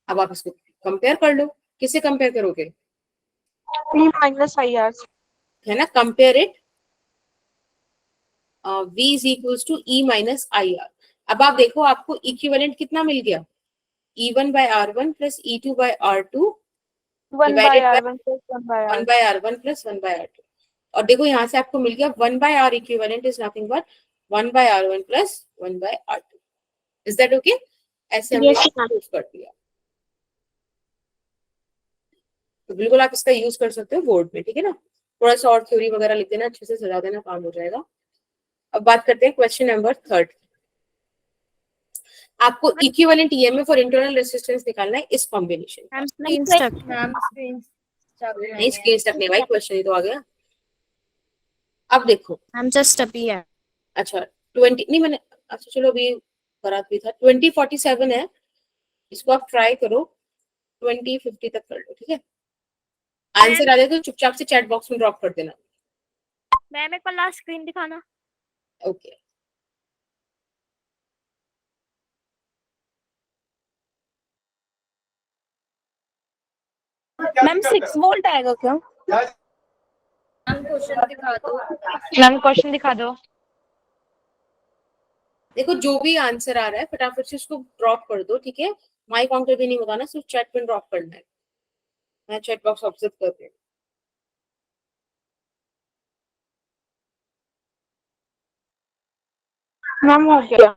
अब आप इसको कंपेयर कर लो, किससे कंपेयर करोगे? E माइनस IR, है ना? Compare it, V is equals to E minus IR. अब आप देखो आपको इक्विवेलेंट कितना मिल गया, E1 by R1 plus E2 by R2 1 by divided R1 plus 1 by 1 R2. By R1 plus 1 by R2. और देखो यहाँ से आपको मिल गया 1 by R equivalent is nothing but 1 by R1 plus 1 by R2. Is that okay? ऐसे हमने prove कर दिया. तो बिल्कुल आप इसका यूज कर सकते हो बोर्ड में, ठीक है ना? थोड़ा सा और थ्योरी वगैरह लिख देना, अच्छे से सजा देना, काम हो जाएगा. अब बात करते हैं क्वेश्चन नंबर 3. आपको इक्विवेलेंट ईएमएफ और इंटरनल रेजिस्टेंस निकालना है इस कॉम्बिनेशन. मैम स्क्रीन स्टक नहीं स्क्रीन तक नहीं भाई, क्वेश्चन ही तो आ गया. अब देखो, मैम जस्ट अभी है. अच्छा 20 नहीं, मैंने अच्छा चलो अभी बरात भी था 2047 है, इसको आप ट्राई करो 2050 तक कर लो, ठीक है। आंसर आ जाए तो चुपचाप से चैट बॉक्स में ड्रॉप कर देना। मैम एक बार लास्ट स्क्रीन दिखाना। ओके मैम 6 वोल्ट आएगा क्या? मैम क्वेश्चन दिखा दो। मैम क्वेश्चन दिखा दो। देखो जो भी आंसर आ रहा है फटाफट से उसको ड्रॉप कर दो, ठीक है। माइक ऑन करके नहीं बताना, सिर्फ चैट में ड्रॉप करना है। मैं चैट बॉक्स ऑब्जर्व कर रही हूँ। मैम हो गया।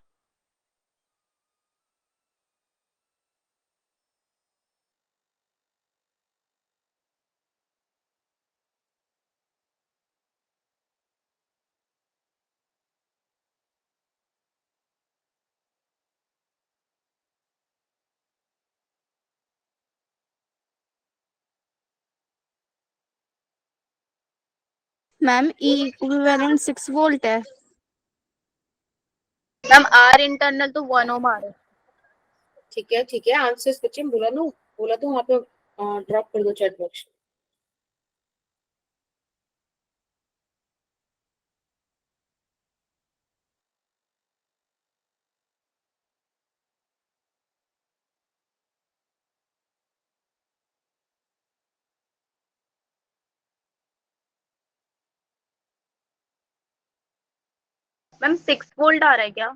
मैम ई इक्विवेलेंट 6 वोल्ट है। मैम आर इंटरनल तो 1 ओम आ रहा है। ठीक है आंसर्स बच्चे बोला तो वहाँ पे ड्रॉप कर दो चैट बॉक्स। मैम 6 वोल्ट आ रहा है क्या?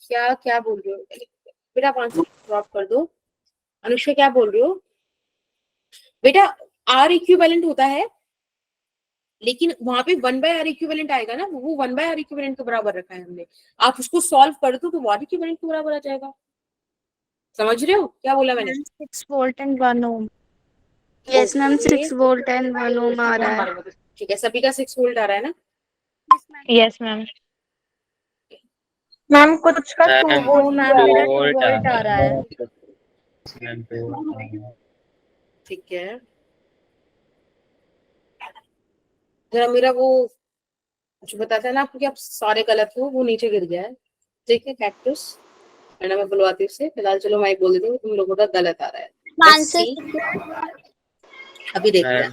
क्या क्या बोल रहे हो बेटा, आप आंसर ड्रॉप कर दो। अनुष्का क्या बोल रही हो बेटा? आर इक्विवेलेंट होता है, लेकिन वहां पे 1/r इक्विवेलेंट आएगा ना, वो 1/r इक्विवेलेंट के बराबर रखा है हमने। आप उसको सॉल्व कर दो तो आर इक्विवेलेंट के बराबर आ जाएगा। समझ रहे हो क्या बोला मैंने? 6 volt and 1 ohm. Yes ma'am, 6 volt and 1 ohm आ रहा है। ठीक है, सभी का 6 वोल्ट आ रहा है ना? Yes ma'am. मैम कुछ का 2 वो वोल्ट मैम आ मेरा रहा 2 है। वोल्ट आ रहा है। ठीक है, जरा मेरा वो जो बताता है ना आपको कि आप सारे गलत हो, वो नीचे गिर गया है। ठीक है कैक्टस, मैडम मैं बुलवाती हूँ उससे। फिलहाल चलो मैं बोल देती हूँ तुम लोगों का गलत आ रहा है। Let's see. अभी देखते हैं।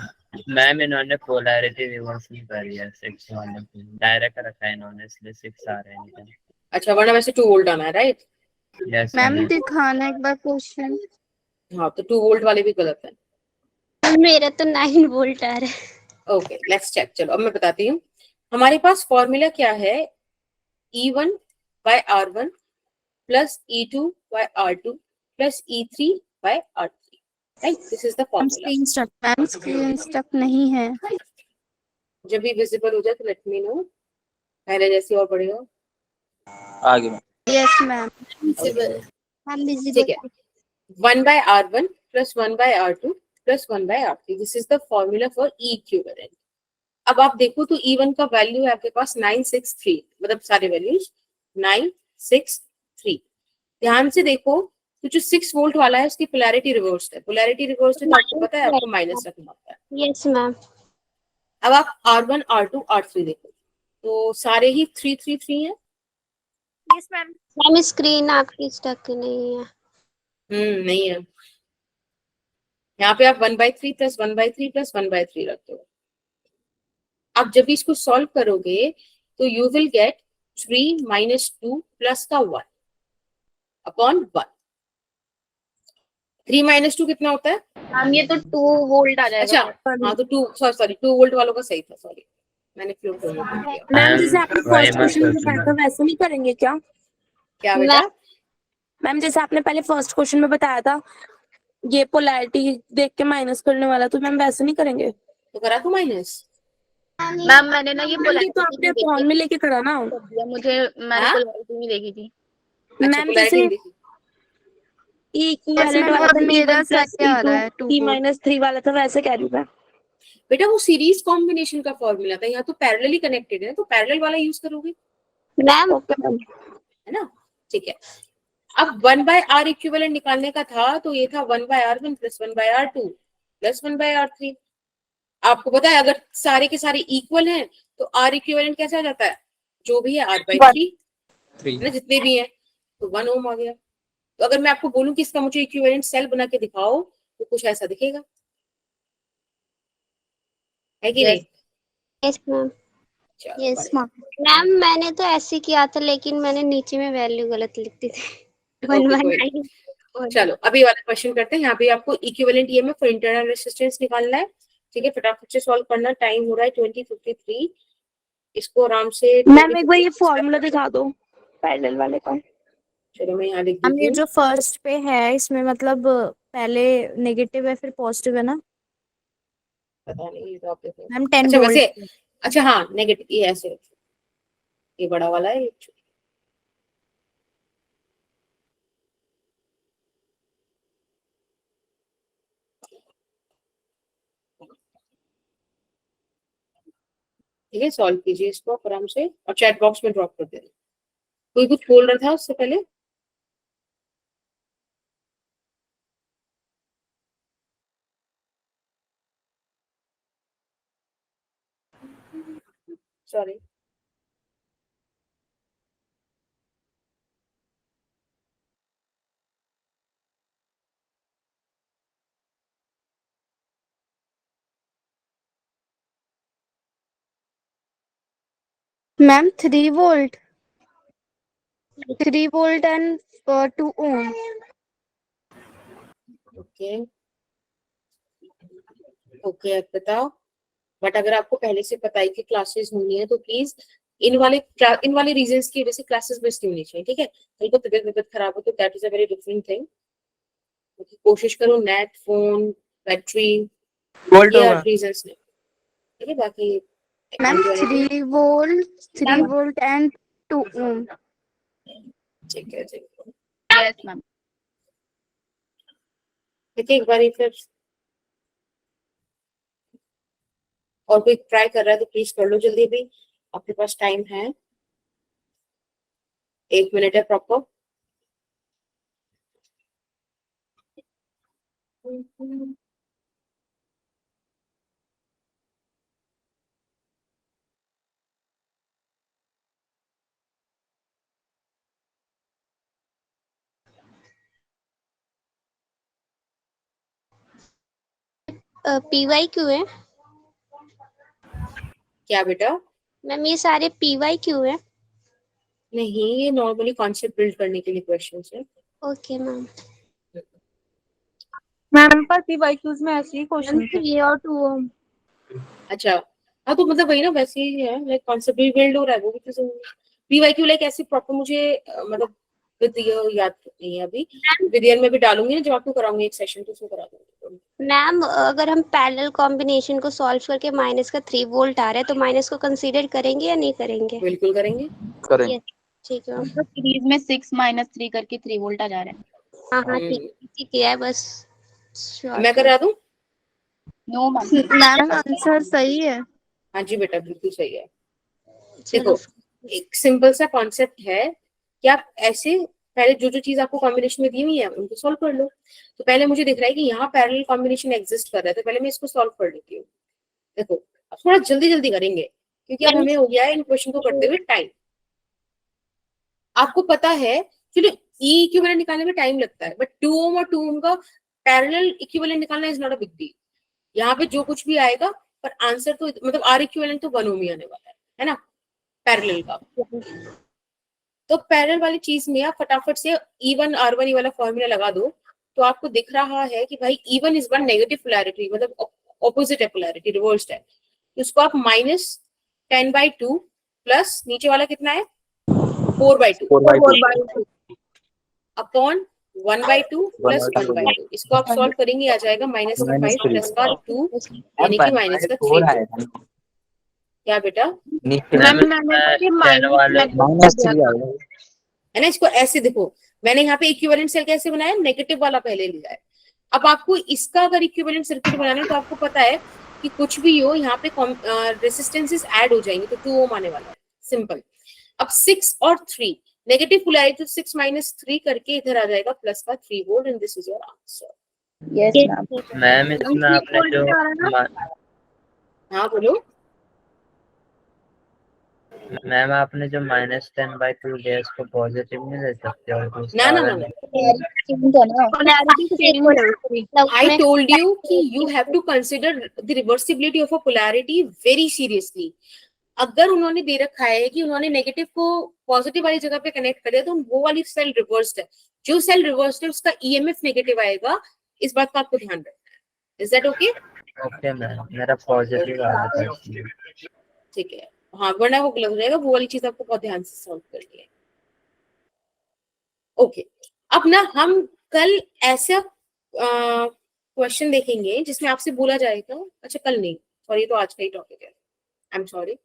मैम इन्होंने पोलैरिटी रिवर्स नहीं करी है, 6 वाले पे डायरेक्ट रखा है इन्होंने, इसलिए 6 आ रहे हैं। अच्छा वरना वैसे 2 वोल्ट आना है, राइट? Yes ma'am ma'am. दिखाना एक बार क्वेश्चन। हाँ तो 2 वोल्ट वाले भी गलत है। मेरा तो 9 वोल्ट आ रहा है। Okay let's check. चलो अब मैं बताती हूँ हमारे पास फॉर्मूला क्या है। E1 by R1 plus E2 by R2 plus E3 by R3, right? This is the formula. Ma'am screen stuck नहीं है। जब भी विजिबल हो जाए तो लेट मी नो। पहले जैसे और पड़ेगा। आगे ma'am. Yes ma'am. Okay. Ma'am ठीक है, 1 by R1 plus 1 by R2 plus 1 by R3. This is the formula for E equivalent. अब आप देखो तो E1 का वैल्यू है आपके पास 963, मतलब सारे वैल्यूज 963। ध्यान से देखो तो जो 6 वोल्ट वाला है उसकी पोलैरिटी रिवर्स है। पोलैरिटी रिवर्स है तो आपको पता है आपको माइनस रखना होता है। Yes ma'am. अब आप R1 R2 R3 देखो तो सारे ही 333 है। Yes ma'am. मैम स्क्रीन आपकी स्टक नहीं है। नहीं है। यहाँ पे आप 1/3 प्लस 1/3 प्लस 1/3 रखते हो। आप जब भी इसको सॉल्व करोगे तो you will get 3 minus 2 plus का 1 अपॉन 1। 3 minus 2 कितना होता है? मैम ये तो 2 वोल्ट आ जाएगा। अच्छा हाँ तो 2 सॉरी 2 वोल्ट वालों का सही था, सॉरी मैंने क्यों किया। मैम जैसे आपने वही फर्स्ट मैं क्वेश्चन में सोच बताया रहा था हूँ। वैसे नहीं करेंगे क्या? क्या बेटा? मैम जैसे आपने पहले फर्स्ट क्वेश्चन में बताया था ये पोलैरिटी देख के माइनस करने वाला, तो मैम वैसे नहीं करेंगे? तो करा तू माइनस। मैम मैंने ना ये मैम ये तो आपने फोन में लेके करा ना। मैंने हाँ? पोलैरिटी नहीं देखी थी। अच्छा मैम पोलैरिटी जैसे देखी। इक्विवेलेंट वाला था मेरा सही आ रहा है। 2 - 3 वाला था वैसे कह रही हूँ मैं। बेटा वो सीरीज कॉम्बिनेशन का फॉर्मूला था, यहाँ तो पैरेलली कनेक्टेड है तो पैरेलल वाला यूज करोगे, मैम ओके मैम। है ना? ठीक है, अब 1/r इक्विवेलेंट निकालने का था तो ये था 1/r1 plus 1/r2 plus 1/R3। आपको पता है अगर सारे के सारे इक्वल हैं तो R इक्विवेलेंट कैसे आ जाता है, जो भी है R/3 ना, जितने भी हैं, तो 1 ओम आ गया। तो अगर मैं आपको बोलूं कि इसका मुझे इक्विवेलेंट सेल बना के दिखाओ तो कुछ ऐसा दिखेगा, है कि नहीं? Yes ma'am. चलो, यस बढ़िया। मैम, मैंने तो ऐसे किया था लेकिन मैंने नीचे में वैल्यू गलत लिख दी थी। ओके, कोई नहीं। चलो अभी वाला क्वेश्चन करते हैं। यहाँ पे आपको equivalent EMF for internal resistance निकालना है, ठीक है? फटाफट से सॉल्व करना, टाइम हो रहा है 20:53। इसको आराम से मैम एक बार ये फॉर्मूला दिखा दो पैरेलल वाले का। चलो मैं यहाँ लिख हम देती ये हूँ। जो फर्स्ट पे है इसमें मतलब पहले नेगेटिव है फिर पॉजिटिव है ना पता नहीं, ये तो आप देखो। मैम 10 अच्छा वोल्ट। वैसे, अच्छा हाँ, नेगेटिव ये ऐसे रखो, ये बड़ा वाला है, ये छोटा। ठीक है, सॉल्व कीजिए इसको आराम से और चैट बॉक्स में ड्रॉप कर देना। कोई कुछ बोल रहा था उससे पहले? Sorry. Ma'am 3 volt and 2 ohm. Okay okay, अब बताओ। बट अगर आपको पहले से पता है कि क्लासेस होनी है तो प्लीज इन वाले रीजंस की वजह से क्लासेस मिस नहीं होनी चाहिए, ठीक है? कल को तबीयत खराब हो तो that is a very different thing. कोशिश करो नेट, फोन, बैटरी, ये रीजंस नहीं, ठीक है? बाकी मैम 3 वोल्ट एंड 2 ओम। ठीक है, ठीक है। Yes ma'am. देखिए एक बार फिर, और कोई ट्राई कर रहा है तो प्लीज कर लो जल्दी, भी आपके पास टाइम है, 1 मिनट है प्रॉपर। पीवाई क्यों है क्या बेटा? मैम? ये सारे पीवाई क्यों है? नहीं, ये नॉर्मली कॉन्सेप्ट बिल्ड करने के लिए क्वेश्चंस है। Okay ma'am. मैम पर पीवाईक्यूज में ऐसे ही क्वेश्चन थे। 3 और 2 ओम। अच्छा, हाँ तो मतलब वही ना, वैसे ही है, लाइक कॉन्सेप्ट भी बिल्ड हो रहा है, वो भी तो पीवाईक्यू लाइक ऐसे प्रॉपर मुझे मतलब विद ये याद नहीं है अभी। विद में भी डालूंगी ना, जब आपको कराऊंगी एक सेशन तो उसमें करा दूंगी। मैम अगर हम पैरेलल कॉम्बिनेशन को सॉल्व करके माइनस का 3 वोल्ट आ रहा है तो माइनस को कंसीडर करेंगे या नहीं करेंगे? बिल्कुल करेंगे। Yes, ठीक है। तो सीरीज में 6 - 3 करके 3 वोल्ट आ जा रहा है। हाँ हाँ ठीक है बस। मैं करा दूं? No ma'am. मैम आंसर सही है। हाँ जी बेटा, बिल्कुल सही है। चलो देखो एक सिंपल सा कॉन्सेप्ट है कि आप ऐसे पहले जो जो चीज आपको कॉम्बिनेशन में दी हुई है उनको सॉल्व कर लो। तो पहले मुझे दिख रहा है कि यहाँ पैरेलल कॉम्बिनेशन एग्जिस्ट कर रहा है, तो पहले मैं इसको सॉल्व कर लेती हूँ। देखो अब थोड़ा जल्दी जल्दी करेंगे क्योंकि अब हमें हो गया है इन क्वेश्चन को करते हुए टाइम। आपको पता है, चलो ई इक्विवेलेंट निकालने में टाइम लगता है, बट 2 ओम और 2 ओम का पैरेलल इक्विवेलेंट निकालना is not a big deal. यहाँ पे जो कुछ भी आएगा पर आंसर तो मतलब आर इक्विवेलेंट तो 1 ओम ही आने वाला है ना, पैरेलल का। तो पैरेलल वाली चीज में आप फटाफट से E1 R1 ये वाला फॉर्मूला लगा दो, तो आपको दिख रहा है कि भाई E1 is one negative polarity, मतलब ऑपोजिट है, पोलैरिटी रिवर्स्ड है। तो उसको आप -10/2 प्लस नीचे वाला कितना है 4/2 अपॉन 1/2 प्लस 1/2। इसको आप सॉल्व करेंगे आ जाएगा माइनस का 5 प्लस का 2 यानी कि माइनस का 3। क्या बेटा? है ना, इसको ऐसे देखो, मैंने यहाँ पे इक्विवेलेंट सेल कैसे बनाया, नेगेटिव वाला पहले लिया है। अब आपको इसका अगर इक्विवेलेंट सर्किट बनाना है तो आपको पता है कि कुछ भी हो यहाँ पे रेसिस्टेंसेस ऐड हो जाएंगे तो 2 ओम आने वाला है, सिंपल। अब 6 और 3 नेगेटिव पोलैरिटी, 6 - 3 करके इधर आ जाएगा प्लस का 3 volt and this is your answer. Yes Yes, ma'am. yes. Ma'am इसमें आपने जो हाँ बोलो। मैम आपने जो -10/2 दिया इसको पॉजिटिव नहीं ले सकते और ना दूसरा ना वाला ना, Polarity change है उसकी. I told you कि you have to consider the reversibility of a polarity very seriously. अगर उन्होंने दे रखा है कि उन्होंने नेगेटिव को पॉजिटिव वाली जगह पे कनेक्ट कर दिया तो वो वाली सेल रिवर्स्ड है, जो सेल रिवर्स्ड है उसका ईएमएफ नेगेटिव आएगा, इस बात का आपको ध्यान रखना है। Is that okay? Okay ma'am, मेरा पॉजिटिव आ रहा था इसलिए। ठीक है, हाँ वरना वो गलत हो जाएगा, वो वाली चीज आपको बहुत ध्यान से सॉल्व करनी है। ओके, अब ना हम कल ऐसा क्वेश्चन देखेंगे जिसमें आपसे बोला जाएगा, अच्छा कल नहीं, सॉरी तो आज का ही टॉपिक है, आई एम सॉरी।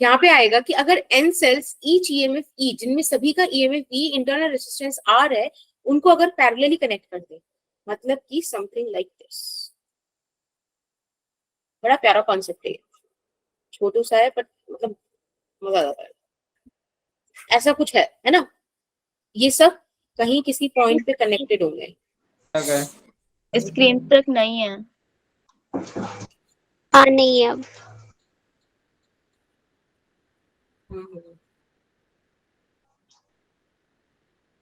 यहाँ पे आएगा कि अगर n cells each EMF E, जिनमें सभी का EMF E internal resistance R है, उनको अगर पैरेलली कनेक्ट कर दे, मतलब कि समथिंग लाइक दिस। बड़ा प्यारा कॉन्सेप्ट है, छोटू सा है पर मतलब मजा आता है। ऐसा कुछ है ना? ये सब कहीं किसी पॉइंट पे कनेक्टेड होंगे। स्क्रीन तक नहीं है। हाँ नहीं है अब।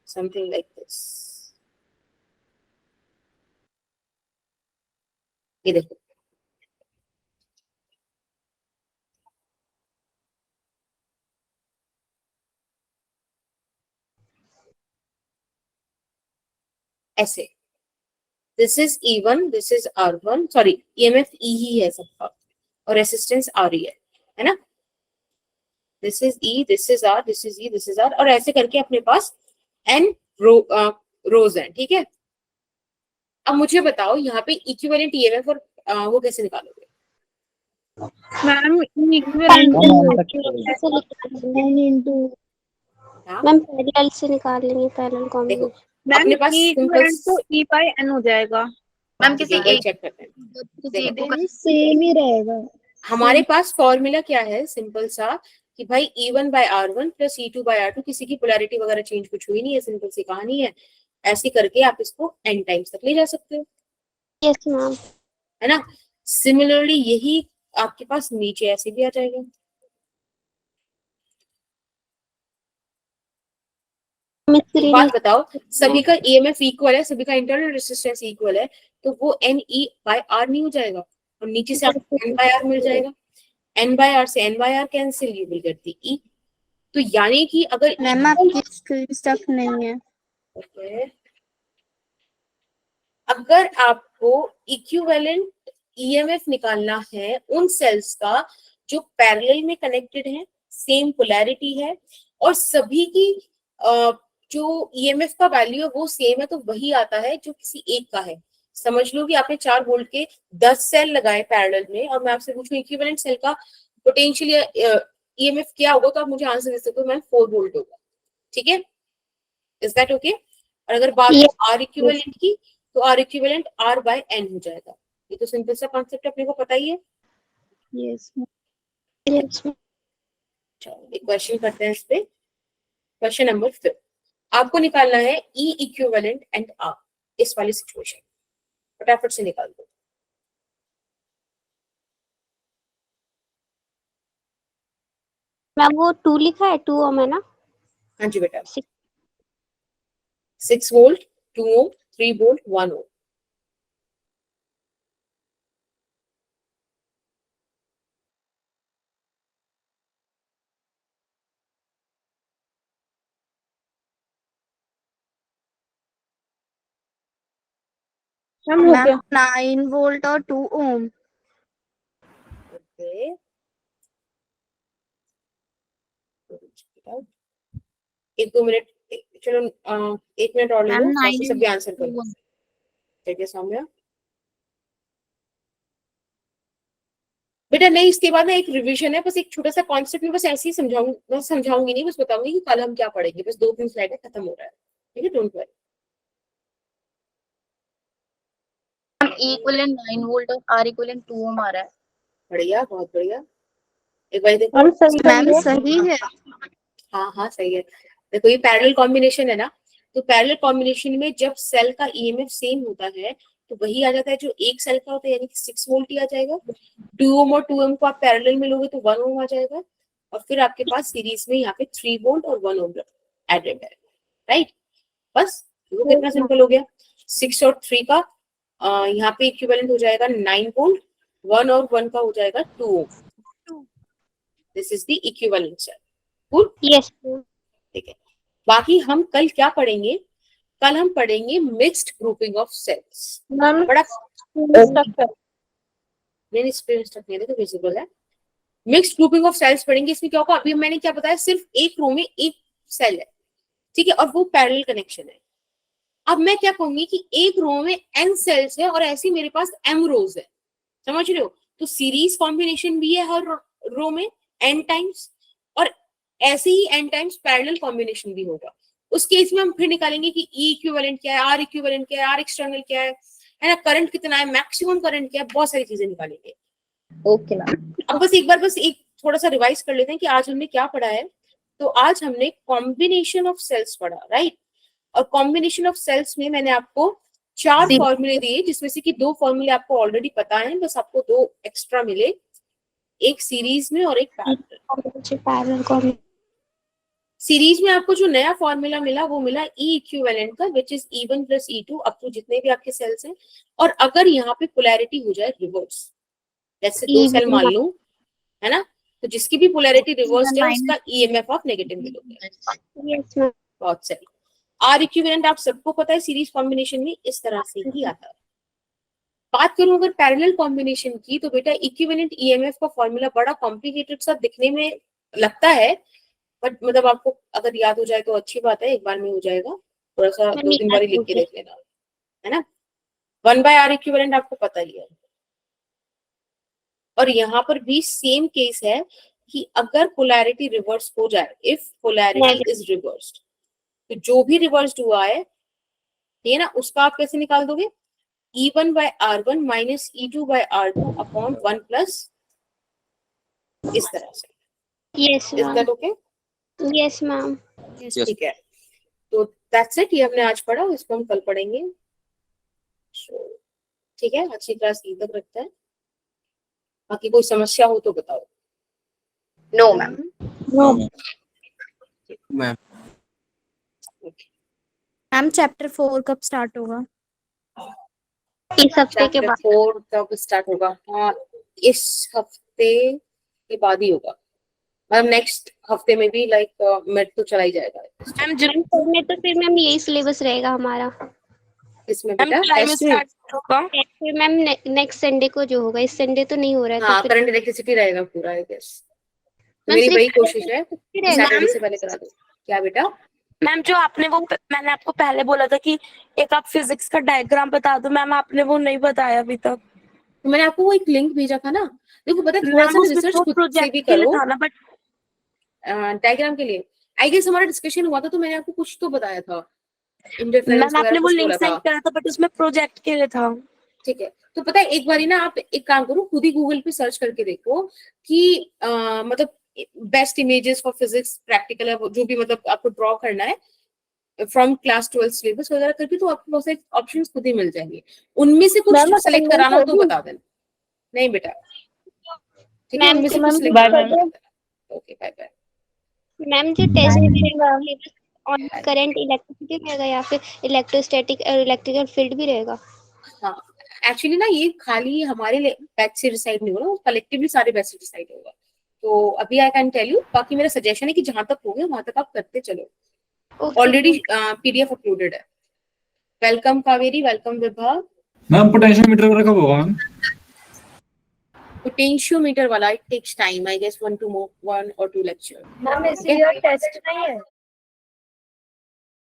Something like this. ये देखो, ऐसे this is E1, this is R1, sorry EMF E ही है सबका और रेसिस्टेंस R ही है ना? This is E, this is R, this is E, this is R, और ऐसे करके अपने पास n रोज हैं, ठीक है? अब मुझे बताओ यहाँ पे इक्विवेलेंट ईएमएफ और वो कैसे निकालोगे? मैम मैम पैरेलल से निकाल लेंगे, पैरेलल देखो कॉम्बिनेशन। अपने पास सिंपल तो E बाय N हो जाएगा। मैम किसी एक चेक करते हैं। देखो, सेम ही रहेगा। हमारे पास फॉर्मूला क्या है सिंपल सा कि भाई E1/R1 प्लस E2/R2, किसी की पोलैरिटी वगैरह चेंज कुछ हुई नहीं है, सिंपल सी कहानी है। ऐसे करके आप इसको n टाइम्स तक ले जा सकते हो, यस मैम। है ना? सिमिलरली यही आपके पास नीचे ऐसे भी आ जाएगा। एक बात बताओ, सभी का ईएमएफ इक्वल है, सभी का इंटरनल रेजिस्टेंस इक्वल है, तो वो NE/R नहीं हो जाएगा और नीचे से आपको N/R मिल जाएगा। N/R से N/R cancel, you will get the E। तो यानी कि अगर मैम आपकी स्क्रीन स्टक नहीं है। okay, अगर आपको इक्विवेलेंट ईएमएफ निकालना है उन सेल्स का जो पैरेलल में कनेक्टेड है, सेम पोलैरिटी है और सभी की जो ईएमएफ का वैल्यू है वो सेम है, तो वही आता है जो किसी एक का है। समझ लो कि आपने 4 वोल्ट के 10 सेल लगाए पैरेलल में और मैं आपसे पूछूं इक्विवेलेंट सेल का पोटेंशियल ईएमएफ क्या होगा, तो आप मुझे आंसर दे सकते हो मैम 4 वोल्ट होगा, ठीक है? Is that okay? और अगर बात है आर इक्विवेलेंट की, तो आर इक्विवेलेंट R/N हो जाएगा। ये तो सिंपल सा कॉन्सेप्ट अपने को पता ही है। यस चलो एक क्वेश्चन करते हैं इस पे। क्वेश्चन नंबर 5, आपको निकालना है E इक्विवेलेंट एंड R इस वाली सिचुएशन, फटाफट से निकाल दो। मैम वो 2 लिखा है, 2 ओम है ना? हाँ जी बेटा, 6 वोल्ट, 2 ओम, 3 वोल्ट, 1 ओम। मैम 9 वोल्ट और 2 ओम। ओके, एक दो मिनट, चलो 1 मिनट और ले लो, बाकी सब भी आंसर करो। ठीक है सौम्या बेटा, नहीं इसके बाद ना एक रिवीजन है, बस एक छोटा सा कॉन्सेप्ट में बस ऐसे ही समझाऊंगी नहीं, बस बताऊंगी कि कल हम क्या पढ़ेंगे, बस 2-3 स्लाइड है, खत्म हो रहा है, ठीक है? Don't worry. इक्विवेलेंट 9 वोल्ट और R इक्विवेलेंट 2 ओम आ रहा है। बढ़िया, बहुत बढ़िया। एक बार देखो मैम सही है। हाँ हाँ सही है। देखो ये पैरेलल कॉम्बिनेशन है ना, तो पैरेलल कॉम्बिनेशन में जब सेल का ईएमएफ सेम होता है तो वही आ जाता है जो एक सेल का होता है, यानी कि 6 वोल्ट ही आ जाएगा। 2 ओम और 2 ओम को आप पैरेलल में लोगे तो 1 ओम आ जाएगा, और फिर आपके पास सीरीज में यहाँ पे 3 वोल्ट और 1 ओम एडेड है, राइट। बस वो कितना सिंपल हो गया। 6 और 3 का यहाँ पे इक्विवेलेंट हो जाएगा 9 वोल्ट, 1 और 1 का हो जाएगा 2 ohm. This is the equivalent cell. Cool, yes ठीक है। बाकी हम कल क्या पढ़ेंगे? कल हम पढ़ेंगे mixed grouping of cells. Ma'am बड़ा स्ट्रक्चर मेन स्ट्रक्चर नहीं तो विजिबल है। मिक्स्ड ग्रुपिंग ऑफ सेल्स पढ़ेंगे। इसमें क्या होगा, अभी मैंने क्या बताया, सिर्फ एक रो में एक सेल है, ठीक है, और वो पैरेलल कनेक्शन है। अब मैं क्या कहूंगी कि एक रो में n सेल्स है और ऐसे मेरे पास m रोज है, समझ रहे हो? तो सीरीज कॉम्बिनेशन भी है हर रो में n टाइम्स, और ऐसे ही n टाइम्स पैरेलल कॉम्बिनेशन भी होगा। उस केस में हम फिर निकालेंगे कि E इक्विवेलेंट क्या है, R इक्विवेलेंट क्या है, R एक्सटर्नल क्या है ना, करंट कितना है, मैक्सिमम करंट क्या है, बहुत सारी चीजें निकालेंगे। Okay ma'am. अब बस एक बार एक थोड़ा सा रिवाइज कर लेते हैं कि आज हमने क्या पढ़ा है। तो आज हमने कॉम्बिनेशन ऑफ सेल्स पढ़ा, राइट। और कॉम्बिनेशन ऑफ सेल्स में मैंने आपको 4 फॉर्मूले दिए, जिसमें से कि 2 फॉर्मूले आपको ऑलरेडी पता है, बस आपको 2 एक्स्ट्रा मिले, एक सीरीज में और एक पैरेलल। सीरीज में आपको जो नया फॉर्मूला मिला वो मिला E इक्विवेलेंट का, which is E1 plus E2 up to जितने भी आपके सेल्स हैं। और अगर यहाँ पे पोलैरिटी हो जाए रिवर्स, जैसे 2 सेल मान लो, है ना, तो जिसकी भी पोलैरिटी रिवर्स है उसका EMF ऑफ नेगेटिव मिलोगे। बहुत सही। R इक्विवेलेंट आप सबको पता है सीरीज कॉम्बिनेशन में इस तरह से ही आता है। बात करूं अगर पैरेलल कॉम्बिनेशन की, तो बेटा इक्विवेलेंट EMF का फॉर्मूला बड़ा कॉम्प्लिकेटेड सा दिखने में लगता है, बट मतलब आपको अगर याद हो जाए तो अच्छी बात है, एक बार में हो जाएगा। थोड़ा सा 2-3 बार लिख के देख लेना, है ना। 1/R इक्विवेलेंट आपको पता ही है। और यहाँ पर भी सेम केस है कि अगर पोलैरिटी रिवर्स हो जाए, इफ पोलैरिटी इज रिवर्स्ड, तो जो भी रिवर्स्ड हुआ है ये ना, उसका आप कैसे निकाल दोगे? E1/R1 minus E2/R2 upon 1 plus, इस तरह से। Yes is that okay? Yes ma'am. ठीक है, तो दैट्स इट। ये हमने आज पढ़ा, इसको हम कल पढ़ेंगे। ठीक है, अच्छी क्लास यहीं तक रखता है। बाकी कोई समस्या हो तो बताओ। No ma'am. Ma'am ma'am chapter 4 कब स्टार्ट होगा? इस हफ्ते के बाद। 4 कब स्टार्ट होगा? हाँ, इस हफ्ते के बाद ही होगा, मतलब नेक्स्ट हफ्ते में भी, लाइक मिड तो चला ही जाएगा। मैम जुलाई में तो फिर मैम यही सिलेबस रहेगा हमारा। इसमें बेटा टेस्ट होगा फिर मैम नेक्स्ट संडे को जो होगा, इस संडे तो नहीं हो रहा है। हाँ, तो फिर करंट इलेक्ट्रिसिटी रहेगा पूरा, आई गेस। तो मेरी वही कोशिश है सैटरडे से पहले करा दो। क्या बेटा? मैम जो आपने वो मैंने आपको पहले बोला था कि एक आप फिजिक्स का डायग्राम बता दो, मैम आपने वो नहीं बताया अभी तक। तो मैंने आपको वो एक लिंक भेजा था ना, देखो पता है थोड़ा सा रिसर्च खुद से भी करो था ना, बट डायग्राम के लिए। आई गेस हमारा डिस्कशन हुआ था तो मैंने आपको कुछ तो बताया था, मैम आपने वो लिंक सेंड करा था, बट उसमें प्रोजेक्ट के लिए था। ठीक है, तो पता है एक बारी ना आप एक काम करो, खुद ही गूगल पे सर्च करके देखो कि मतलब best images for physics practical है, जो भी मतलब आपको ड्रॉ करना है फ्रॉम क्लास 12 सिलेबस वगैरह करके, तो आपको बहुत सारे ऑप्शंस खुद ही मिल जाएंगे। उनमें से कुछ सेलेक्ट कराना हो तो बता देना। नहीं बेटा, ठीक है, उनमें से कुछ सेलेक्ट कराना। Okay, bye bye. मैम जो टेस्ट ऑन करंट इलेक्ट्रिसिटी रहेगा या फिर इलेक्ट्रोस्टैटिक और इलेक्ट्रिकल फील्ड भी रहेगा? हाँ, एक्चुअली ना ये खाली हमारे बैच से डिसाइड नहीं होगा, कलेक्टिवली सारे बैच से डिसाइड होगा। तो अभी आई कैन टेल यू, बाकी मेरा सजेशन है कि जहां तक हो गया वहां तक आप करते चलो। ऑलरेडी PDF अपलोडेड है। Welcome Kaveri, welcome Vibha. Ma'am potentiometer वाला कब होगा मैम? पोटेंशियोमीटर वाला it takes time, I guess 1 or 2 lecture. Ma'am इसी ईयर टेस्ट नहीं है?